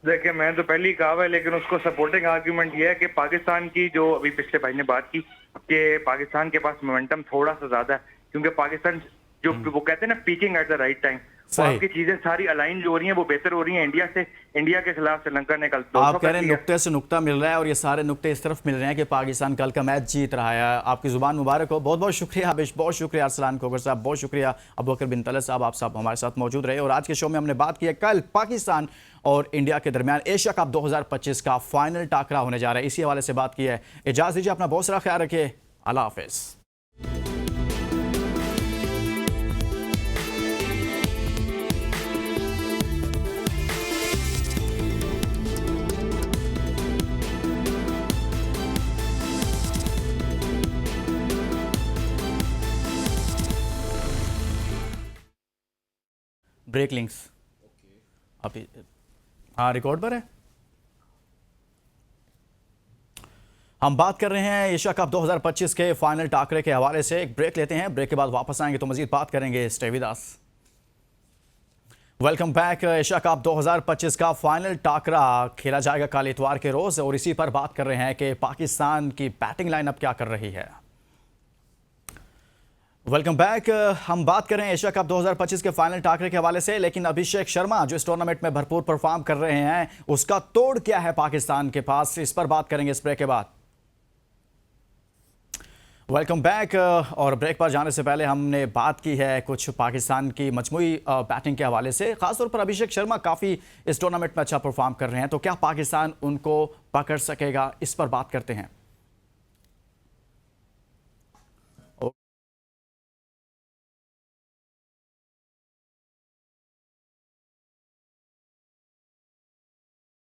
देखिए मैं तो पहले ही कहा हुआ है, लेकिन उसको सपोर्टिंग आर्ग्यूमेंट ये है कि पाकिस्तान की, जो अभी पिछले भाई ने बात की कि पाकिस्तान के पास मोमेंटम थोड़ा सा ज्यादा है, क्योंकि पाकिस्तान जो वो कहते हैं ना peeking at the right time, आपकी चीजें सारी अलाइन जो हो रही हैं वो बेहतर हो रही हैं इंडिया से। इंडिया के खिलाफ श्रीलंका ने कल 200 आप कह रहे हैं नुक्ते से नुक्ता मिल रहा है और ये सारे नुक्ते इस तरफ मिल रहे हैं कि पाकिस्तान कल का मैच जीत रहा है। आपकी जुबान मुबारक हो। बहुत बहुत शुक्रिया आबिश, बहुत शुक्रिया अरसलान खोकर साहब, बहुत शुक्रिया अबू बकर बिन तलत साहब, आप सब हमारे साथ मौजूद रहे। और आज के शो में हमने बात की है कल पाकिस्तान और इंडिया के दरमियान एशिया कप 2025 का फाइनल टाकरा होने जा रहा है, इसी हवाले से बात की है। इजाज़त दीजिए, अपना बहुत सारा ख्याल रखिए, अल्लाह हाफिज़। ब्रेक लिंक्स अभी, हाँ रिकॉर्ड पर है। हम बात कर रहे हैं एशिया कप 2025 के फाइनल टाकरे के हवाले से। एक ब्रेक लेते हैं, ब्रेक के बाद वापस आएंगे तो मजीद बात करेंगे। Stay with us. Welcome back. Asia cup 2025 का फाइनल टाकरा खेला जाएगा कल इतवार के रोज और इसी पर बात कर रहे हैं कि पाकिस्तान की बैटिंग लाइनअप क्या कर रही है। Welcome back. हम बात कर रहे हैं एशिया कप 2025 के फाइनल टाकरे के हवाले से, लेकिन अभिषेक शर्मा जो इस टूर्नामेंट में भरपूर परफॉर्म कर रहे हैं उसका तोड़ क्या है पाकिस्तान के पास, इस पर बात करेंगे इस ब्रेक के बाद। Welcome back. और ब्रेक पर जाने से पहले हमने बात की है कुछ पाकिस्तान की मजमूई बैटिंग के हवाले से। खासतौर पर अभिषेक शर्मा काफ़ी इस टूर्नामेंट में अच्छा परफॉर्म कर रहे हैं, तो क्या पाकिस्तान उनको पकड़ सकेगा, इस पर बात करते हैं।